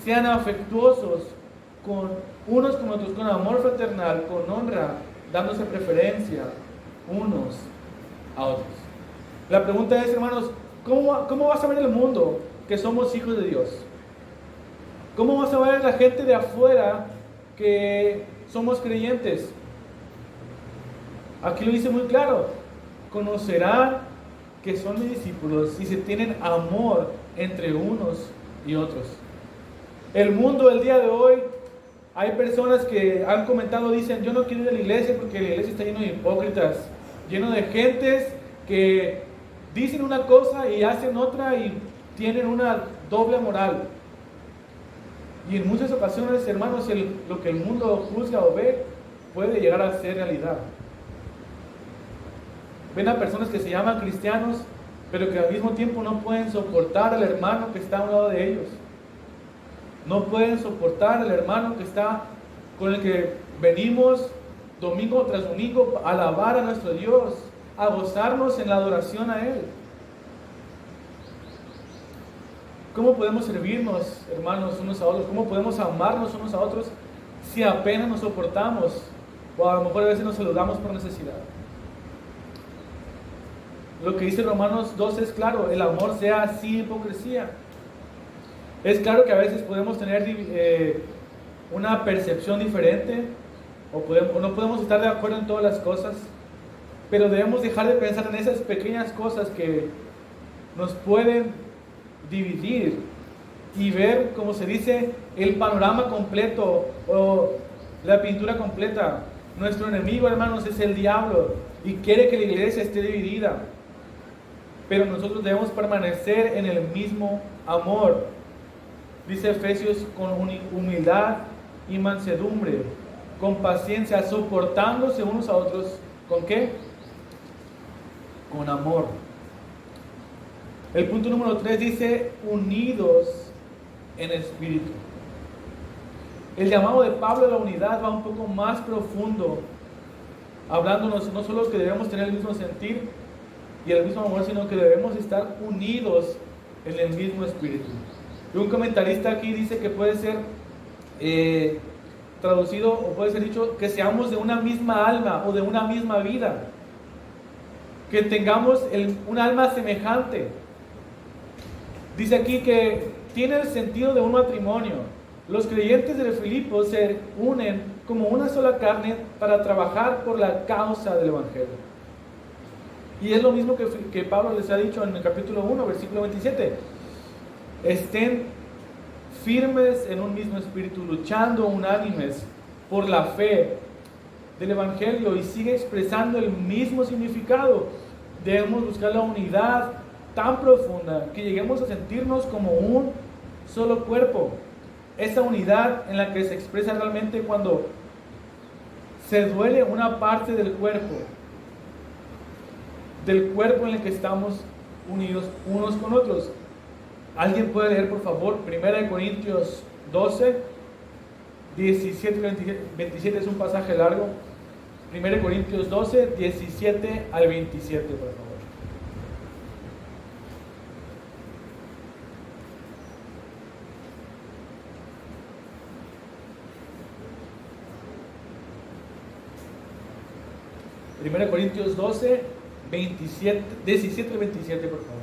Sean afectuosos con unos con otros, con amor fraternal, con honra, dándose preferencia unos a otros. La pregunta es, hermanos, ¿cómo va a saber el mundo que somos hijos de Dios? ¿Cómo va a saber la gente de afuera que somos creyentes? Aquí lo dice muy claro: conocerán que son mis discípulos si se tienen amor entre unos y otros. El mundo el día de hoy, hay personas que han comentado, dicen: yo no quiero ir a la iglesia porque la iglesia está lleno de hipócritas, lleno de gentes que dicen una cosa y hacen otra, y tienen una doble moral. Y en muchas ocasiones, hermanos, lo que el mundo juzga o ve puede llegar a ser realidad. Ven a personas que se llaman cristianos, pero que al mismo tiempo no pueden soportar al hermano que está a un lado de ellos. No pueden soportar al hermano que está con el que venimos domingo tras domingo a alabar a nuestro Dios, a gozarnos en la adoración a Él. ¿Cómo podemos servirnos, hermanos, unos a otros? ¿Cómo podemos amarnos unos a otros si apenas nos soportamos? O a lo mejor a veces nos saludamos por necesidad. Lo que dice Romanos 12 es claro: el amor sea sin hipocresía. Es claro que a veces podemos tener una percepción diferente, o no podemos estar de acuerdo en todas las cosas, pero debemos dejar de pensar en esas pequeñas cosas que nos pueden dividir y ver, como se dice, el panorama completo o la pintura completa. Nuestro enemigo, hermanos, es el diablo y quiere que la iglesia esté dividida, pero nosotros debemos permanecer en el mismo amor. Dice Efesios: con humildad y mansedumbre, con paciencia, soportándose unos a otros. ¿Con qué? Con amor. El punto número 3 dice: unidos en espíritu. El llamado de Pablo a la unidad va un poco más profundo, hablándonos no solo que debemos tener el mismo sentir y el mismo amor, sino que debemos estar unidos en el mismo espíritu. Y un comentarista aquí dice que puede ser traducido, o puede ser dicho, que seamos de una misma alma o de una misma vida, que tengamos un alma semejante. Dice aquí que tiene el sentido de un matrimonio. Los creyentes de Filipos se unen como una sola carne para trabajar por la causa del Evangelio. Y es lo mismo que Pablo les ha dicho en el capítulo 1, versículo 27. Estén firmes en un mismo espíritu, luchando unánimes por la fe del Evangelio, y sigue expresando el mismo significado. Debemos buscar la unidad tan profunda que lleguemos a sentirnos como un solo cuerpo. Esa unidad en la que se expresa realmente cuando se duele una parte del cuerpo en el que estamos unidos unos con otros. ¿Alguien puede leer, por favor, 1 Corintios 12, 17 y 27? Es un pasaje largo. 1 Corintios 12, 17 al 27, por favor. Primera Corintios 12, 17 y 27, por favor.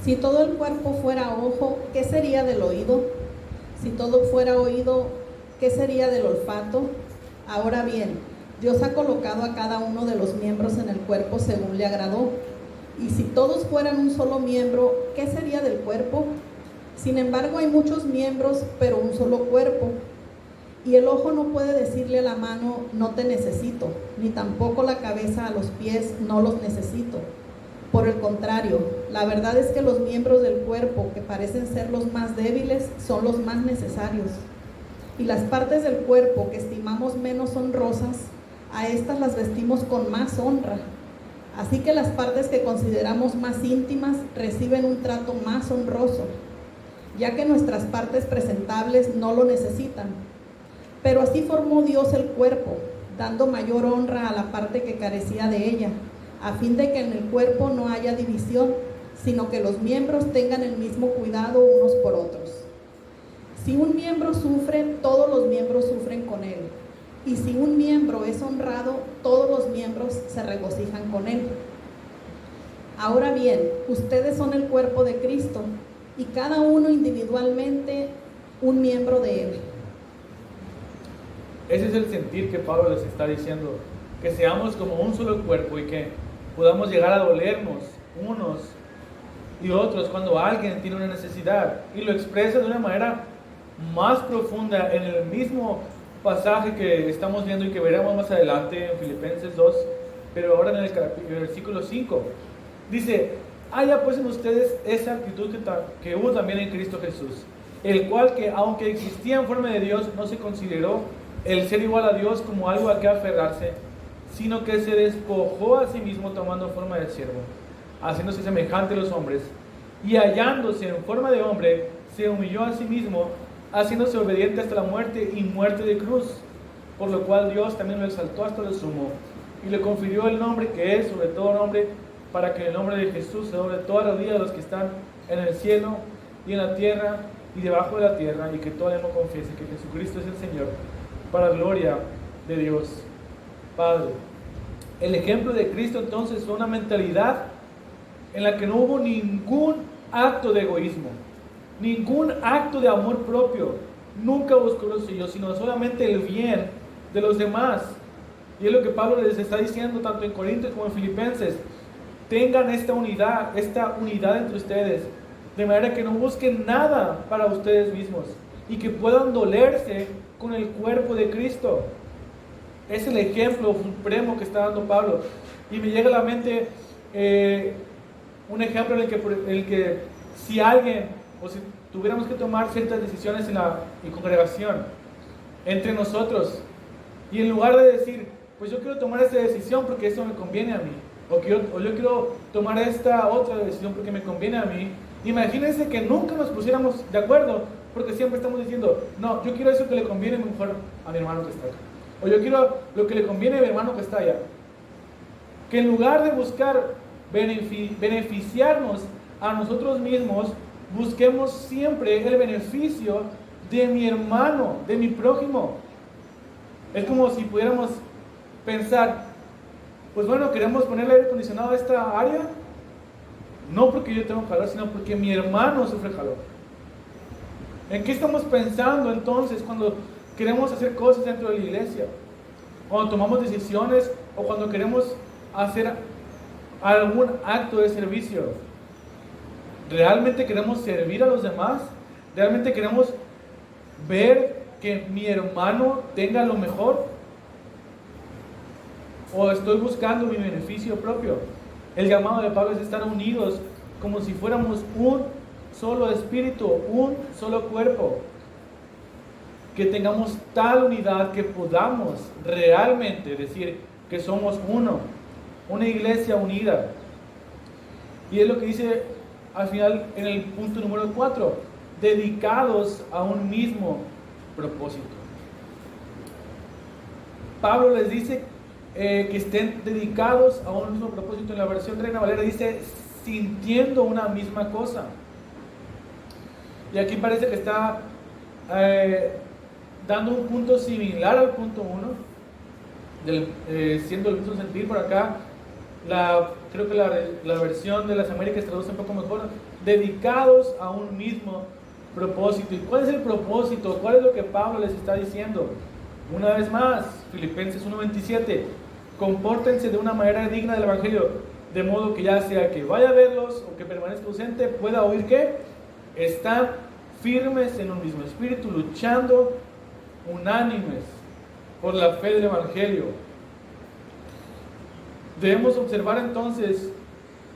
Si todo el cuerpo fuera ojo, ¿qué sería del oído? Si todo fuera oído, ¿qué sería del olfato? Ahora bien, Dios ha colocado a cada uno de los miembros en el cuerpo según le agradó. Y si todos fueran un solo miembro, ¿qué sería del cuerpo? Sin embargo, hay muchos miembros, pero un solo cuerpo. Y el ojo no puede decirle a la mano: no te necesito, ni tampoco la cabeza a los pies: no los necesito. Por el contrario, la verdad es que los miembros del cuerpo que parecen ser los más débiles son los más necesarios. Y las partes del cuerpo que estimamos menos honrosas, a estas las vestimos con más honra. Así que las partes que consideramos más íntimas reciben un trato más honroso, ya que nuestras partes presentables no lo necesitan. Pero así formó Dios el cuerpo, dando mayor honra a la parte que carecía de ella, a fin de que en el cuerpo no haya división, sino que los miembros tengan el mismo cuidado unos por otros. Si un miembro sufre, todos los miembros sufren con él. Y si un miembro es honrado, todos los miembros se regocijan con él. Ahora bien, ustedes son el cuerpo de Cristo, y cada uno individualmente un miembro de él. Ese es el sentir que Pablo les está diciendo, que seamos como un solo cuerpo y que podamos llegar a dolernos unos y otros cuando alguien tiene una necesidad, y lo expresa de una manera más profunda en el mismo pasaje que estamos viendo y que veremos más adelante en Filipenses 2, pero ahora en el versículo 5. Dice: haya pues en ustedes esa actitud que hubo también en Cristo Jesús, el cual que aunque existía en forma de Dios, no se consideró el ser igual a Dios como algo a que aferrarse, sino que se despojó a sí mismo tomando forma de siervo, haciéndose semejante a los hombres, y hallándose en forma de hombre, se humilló a sí mismo, haciéndose obediente hasta la muerte y muerte de cruz, por lo cual Dios también lo exaltó hasta lo sumo, y le confirió el nombre que es sobre todo nombre, para que en el nombre de Jesús se doble toda la rodilla de los que están en el cielo y en la tierra y debajo de la tierra, y que toda lengua confiese que Jesucristo es el Señor, para gloria de Dios Padre. El ejemplo de Cristo entonces fue una mentalidad en la que no hubo ningún acto de egoísmo, ningún acto de amor propio. Nunca buscó lo suyo, sino solamente el bien de los demás. Y es lo que Pablo les está diciendo tanto en Corintios como en Filipenses. Tengan esta unidad entre ustedes, de manera que no busquen nada para ustedes mismos y que puedan dolerse con el cuerpo de Cristo. Es el ejemplo supremo que está dando Pablo. Y me llega a la mente un ejemplo en el que si alguien, o si tuviéramos que tomar ciertas decisiones en la congregación, entre nosotros, y en lugar de decir, pues yo quiero tomar esta decisión porque eso me conviene a mí, o yo quiero tomar esta otra decisión porque me conviene a mí, imagínense que nunca nos pusiéramos de acuerdo, porque siempre estamos diciendo, no, yo quiero eso que le conviene mejor a mi hermano que está acá, o yo quiero lo que le conviene a mi hermano que está allá. Que en lugar de buscar beneficiarnos a nosotros mismos, busquemos siempre el beneficio de mi hermano, de mi prójimo. Es como si pudiéramos pensar, pues bueno, queremos ponerle aire acondicionado a esta área, no porque yo tengo calor, sino porque mi hermano sufre calor. ¿En qué estamos pensando entonces cuando queremos hacer cosas dentro de la iglesia? Cuando tomamos decisiones o cuando queremos hacer algún acto de servicio. ¿Realmente queremos servir a los demás? ¿Realmente queremos ver que mi hermano tenga lo mejor? ¿O estoy buscando mi beneficio propio? El llamado de Pablo es estar unidos como si fuéramos un solo espíritu, un solo cuerpo. Que tengamos tal unidad que podamos realmente decir que somos uno, una iglesia unida. Y es lo que dice al final en el punto número 4, dedicados a un mismo propósito. Pablo les dice que estén dedicados a un mismo propósito. En la versión Reina Valera dice sintiendo una misma cosa. Y aquí parece que está dando un punto similar al punto 1, siendo el mismo sentir. Por acá creo que la versión de las Américas traduce un poco mejor, dedicados a un mismo propósito. ¿Y cuál es el propósito? ¿Cuál es lo que Pablo les está diciendo? Una vez más, Filipenses 1:27, compórtense de una manera digna del Evangelio, de modo que ya sea que vaya a verlos o que permanezca ausente, pueda oír que están firmes en un mismo espíritu, luchando unánimes por la fe del Evangelio. Debemos observar entonces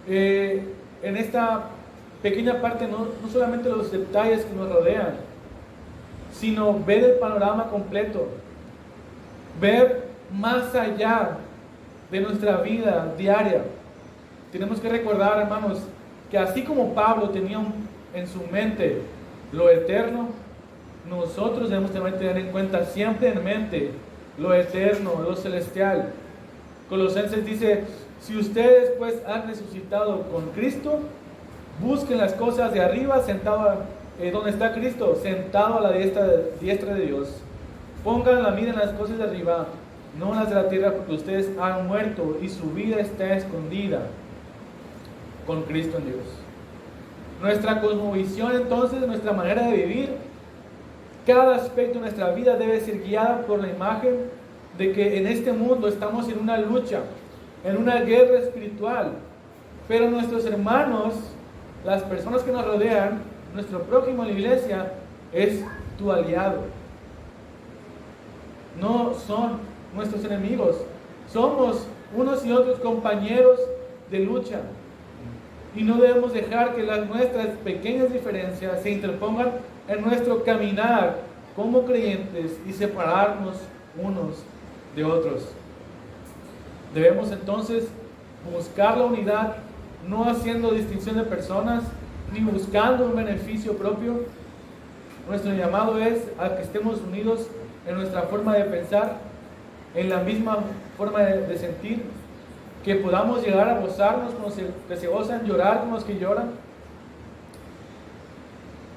en esta pequeña parte no solamente los detalles que nos rodean, sino ver el panorama completo, ver más allá de nuestra vida diaria. Tenemos que recordar, hermanos, que así como Pablo tenía en su mente lo eterno, nosotros debemos también tener en cuenta siempre en mente lo eterno, lo celestial. Colosenses dice, si ustedes pues han resucitado con Cristo, busquen las cosas de arriba, sentado donde está Cristo, sentado a la diestra de Dios. Pongan la mira en las cosas de arriba, no en las de la tierra, porque ustedes han muerto y su vida está escondida con Cristo en Dios. Nuestra cosmovisión entonces, nuestra manera de vivir, cada aspecto de nuestra vida debe ser guiada por la imagen de que en este mundo estamos en una lucha, en una guerra espiritual, pero nuestros hermanos, las personas que nos rodean, nuestro prójimo en la iglesia, es tu aliado. no son nuestros enemigos. Somos unos y otros compañeros de lucha. Y no debemos dejar que nuestras pequeñas diferencias se interpongan en nuestro caminar como creyentes y separarnos unos de otros. Debemos entonces buscar la unidad, no haciendo distinción de personas, ni buscando un beneficio propio. Nuestro llamado es a que estemos unidos en nuestra forma de pensar, en la misma forma de sentir, que podamos llegar a gozarnos con los que se gozan, llorar con los que lloran,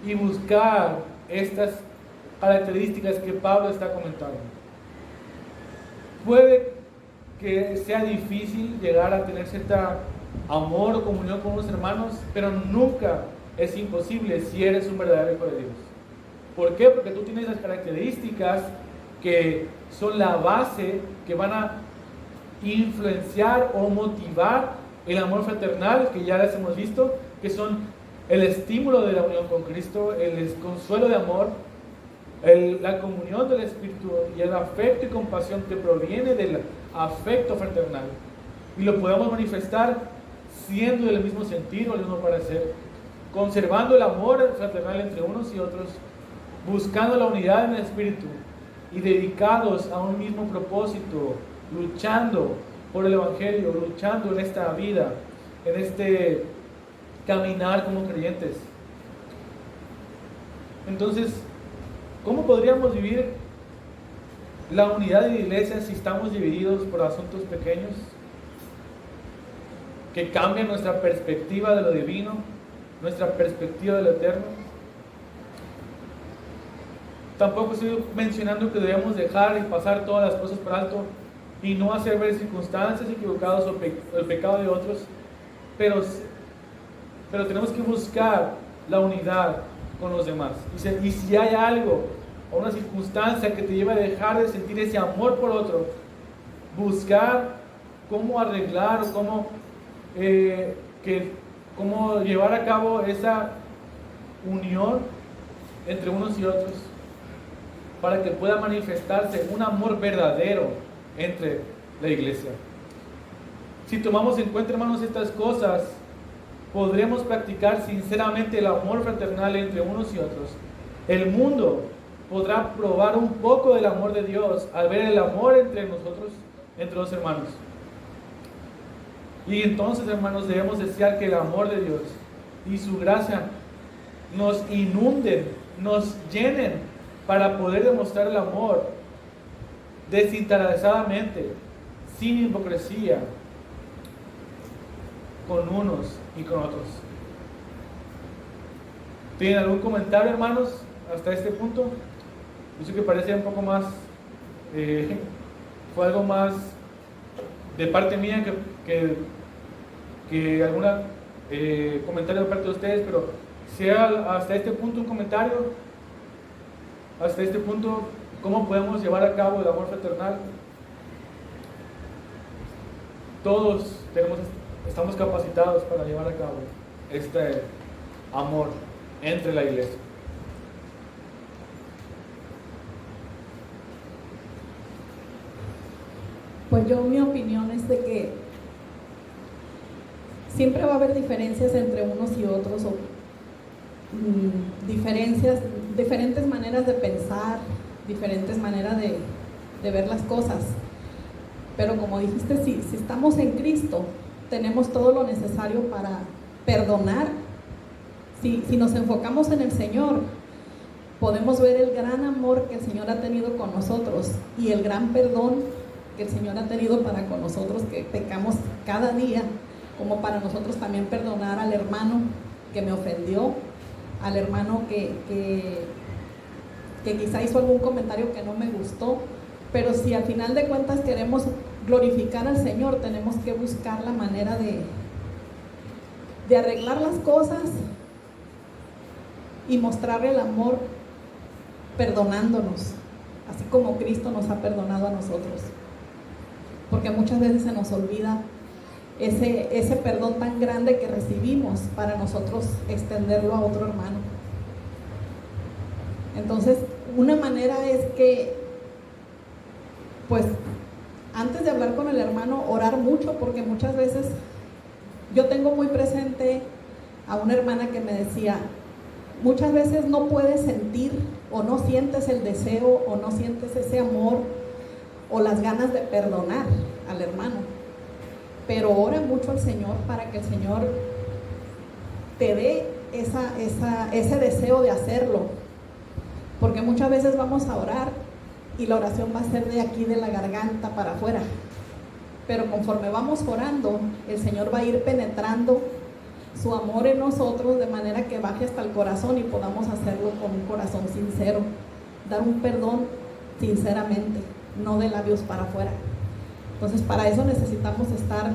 y buscar estas características que Pablo está comentando. Puede que sea difícil llegar a tener cierta amor o comunión con los hermanos, pero nunca es imposible si eres un verdadero hijo de Dios. ¿Por qué? Porque tú tienes las características que son la base, que van a influenciar o motivar el amor fraternal, que ya les hemos visto, que son el estímulo de la unión con Cristo, el consuelo de amor, la comunión del Espíritu y el afecto y compasión que proviene del afecto fraternal. Y lo podemos manifestar siendo del mismo sentir o del mismo parecer, conservando el amor fraternal entre unos y otros, buscando la unidad en el Espíritu y dedicados a un mismo propósito, luchando por el Evangelio, luchando en esta vida, en este caminar como creyentes. Entonces, ¿cómo podríamos vivir la unidad de la iglesia si estamos divididos por asuntos pequeños que cambian nuestra perspectiva de lo divino, nuestra perspectiva de lo eterno? Tampoco estoy mencionando que debemos dejar y pasar todas las cosas por alto y no hacer ver circunstancias equivocadas o el pecado de otros, pero tenemos que buscar la unidad con los demás. Y si hay algo o una circunstancia que te lleva a dejar de sentir ese amor por otro, buscar cómo arreglar o cómo llevar a cabo esa unión entre unos y otros, para que pueda manifestarse un amor verdadero entre la iglesia. Si tomamos en cuenta, hermanos, estas cosas, podremos practicar sinceramente el amor fraternal entre unos y otros. El mundo podrá probar un poco del amor de Dios al ver el amor entre nosotros, entre los hermanos. Y entonces, hermanos, debemos desear que el amor de Dios y su gracia nos inunden, nos llenen, para poder demostrar el amor desinteresadamente, sin hipocresía, con unos y con otros. ¿Tienen algún comentario, hermanos, hasta este punto? Yo sé que parece un poco más, fue algo más de parte mía que algún comentario de parte de ustedes, pero si hasta este punto un comentario, hasta este punto, ¿cómo podemos llevar a cabo el amor fraternal? Todos estamos capacitados para llevar a cabo este amor entre la iglesia. Pues mi opinión es de que siempre va a haber diferencias entre unos y otros, o diferentes maneras de pensar, diferentes maneras de ver las cosas. Pero como dijiste, si estamos en Cristo, tenemos todo lo necesario para perdonar. Si nos enfocamos en el Señor, podemos ver el gran amor que el Señor ha tenido con nosotros y el gran perdón que el Señor ha tenido para con nosotros, que pecamos cada día, como para nosotros también perdonar al hermano que me ofendió, al hermano que quizá hizo algún comentario que no me gustó. Pero si al final de cuentas queremos glorificar al Señor, tenemos que buscar la manera de arreglar las cosas y mostrarle el amor perdonándonos, así como Cristo nos ha perdonado a nosotros. Porque muchas veces se nos olvida ese perdón tan grande que recibimos para nosotros extenderlo a otro hermano. Entonces, una manera es que pues antes de hablar con el hermano, orar mucho, porque muchas veces yo tengo muy presente a una hermana que me decía, muchas veces no puedes sentir o no sientes el deseo o no sientes ese amor o las ganas de perdonar al hermano, pero ora mucho al Señor para que el Señor te dé ese deseo de hacerlo, porque muchas veces vamos a orar y la oración va a ser de aquí, de la garganta para afuera, pero conforme vamos orando, el Señor va a ir penetrando su amor en nosotros de manera que baje hasta el corazón y podamos hacerlo con un corazón sincero, dar un perdón sinceramente, no de labios para afuera. Entonces, para eso necesitamos estar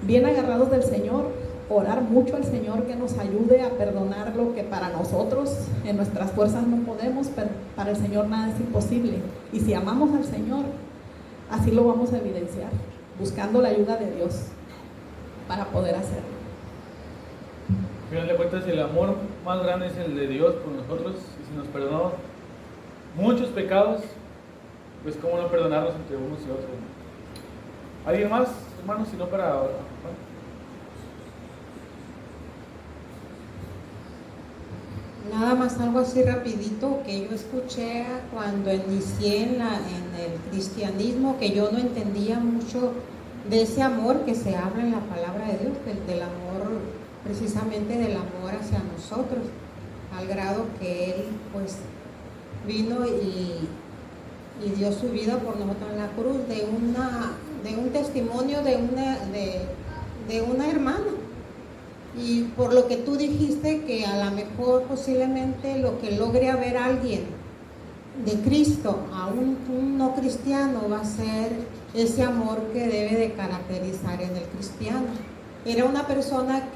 bien agarrados del Señor, orar mucho al Señor que nos ayude a perdonar lo que para nosotros en nuestras fuerzas no podemos, pero para el Señor nada es imposible. Y si amamos al Señor, así lo vamos a evidenciar, buscando la ayuda de Dios para poder hacerlo. Al final de cuentas, el amor más grande es el de Dios por nosotros, y si nos perdonó muchos pecados, pues cómo no perdonarnos entre unos y otros. ¿Alguien más, hermanos? Si no, para ahora. Nada más algo así rapidito que yo escuché cuando inicié en el cristianismo, que yo no entendía mucho de ese amor que se habla en la palabra de Dios, del amor, precisamente del amor hacia nosotros, al grado que Él pues vino y dio su vida por nosotros en la cruz, de un testimonio de una hermana. Y por lo que tú dijiste, que a lo mejor posiblemente lo que logre ver a alguien de Cristo a un no cristiano va a ser ese amor que debe de caracterizar en el cristiano. Era una persona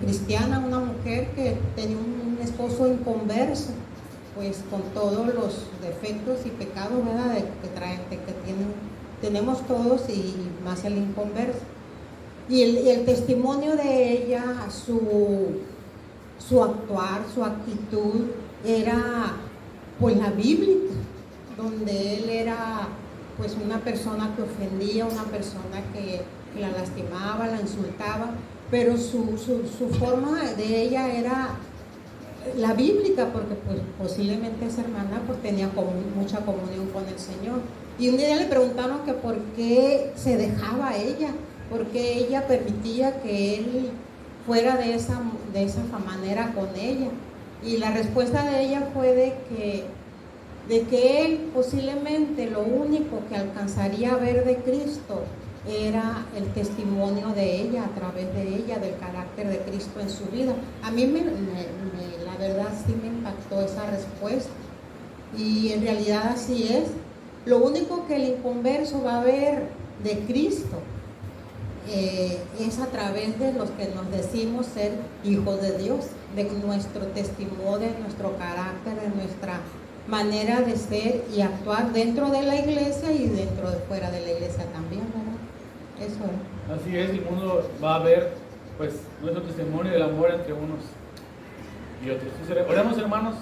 cristiana, una mujer que tenía un esposo inconverso, pues con todos los defectos y pecados, ¿verdad?, tenemos todos, y más el inconverso. Y el testimonio de ella, su actuar, su actitud, era pues la bíblica, donde él era pues una persona que ofendía, una persona que la lastimaba, la insultaba, pero su forma de ella era la bíblica, porque pues posiblemente esa hermana pues tenía mucha comunión con el Señor. Y un día le preguntaron que por qué se dejaba ella, porque ella permitía que él fuera de esa manera con ella. Y la respuesta de ella fue de que él posiblemente lo único que alcanzaría a ver de Cristo era el testimonio de ella, a través de ella, del carácter de Cristo en su vida. A mí la verdad sí me impactó esa respuesta, y en realidad así es. Lo único que el inconverso va a ver de Cristo es a través de los que nos decimos ser hijos de Dios, de nuestro testimonio, de nuestro carácter, de nuestra manera de ser y actuar dentro de la iglesia y dentro de fuera de la iglesia también, ¿verdad? Eso es. Así es, el mundo va a ver pues nuestro testimonio del amor entre unos y otros. Oremos, hermanos.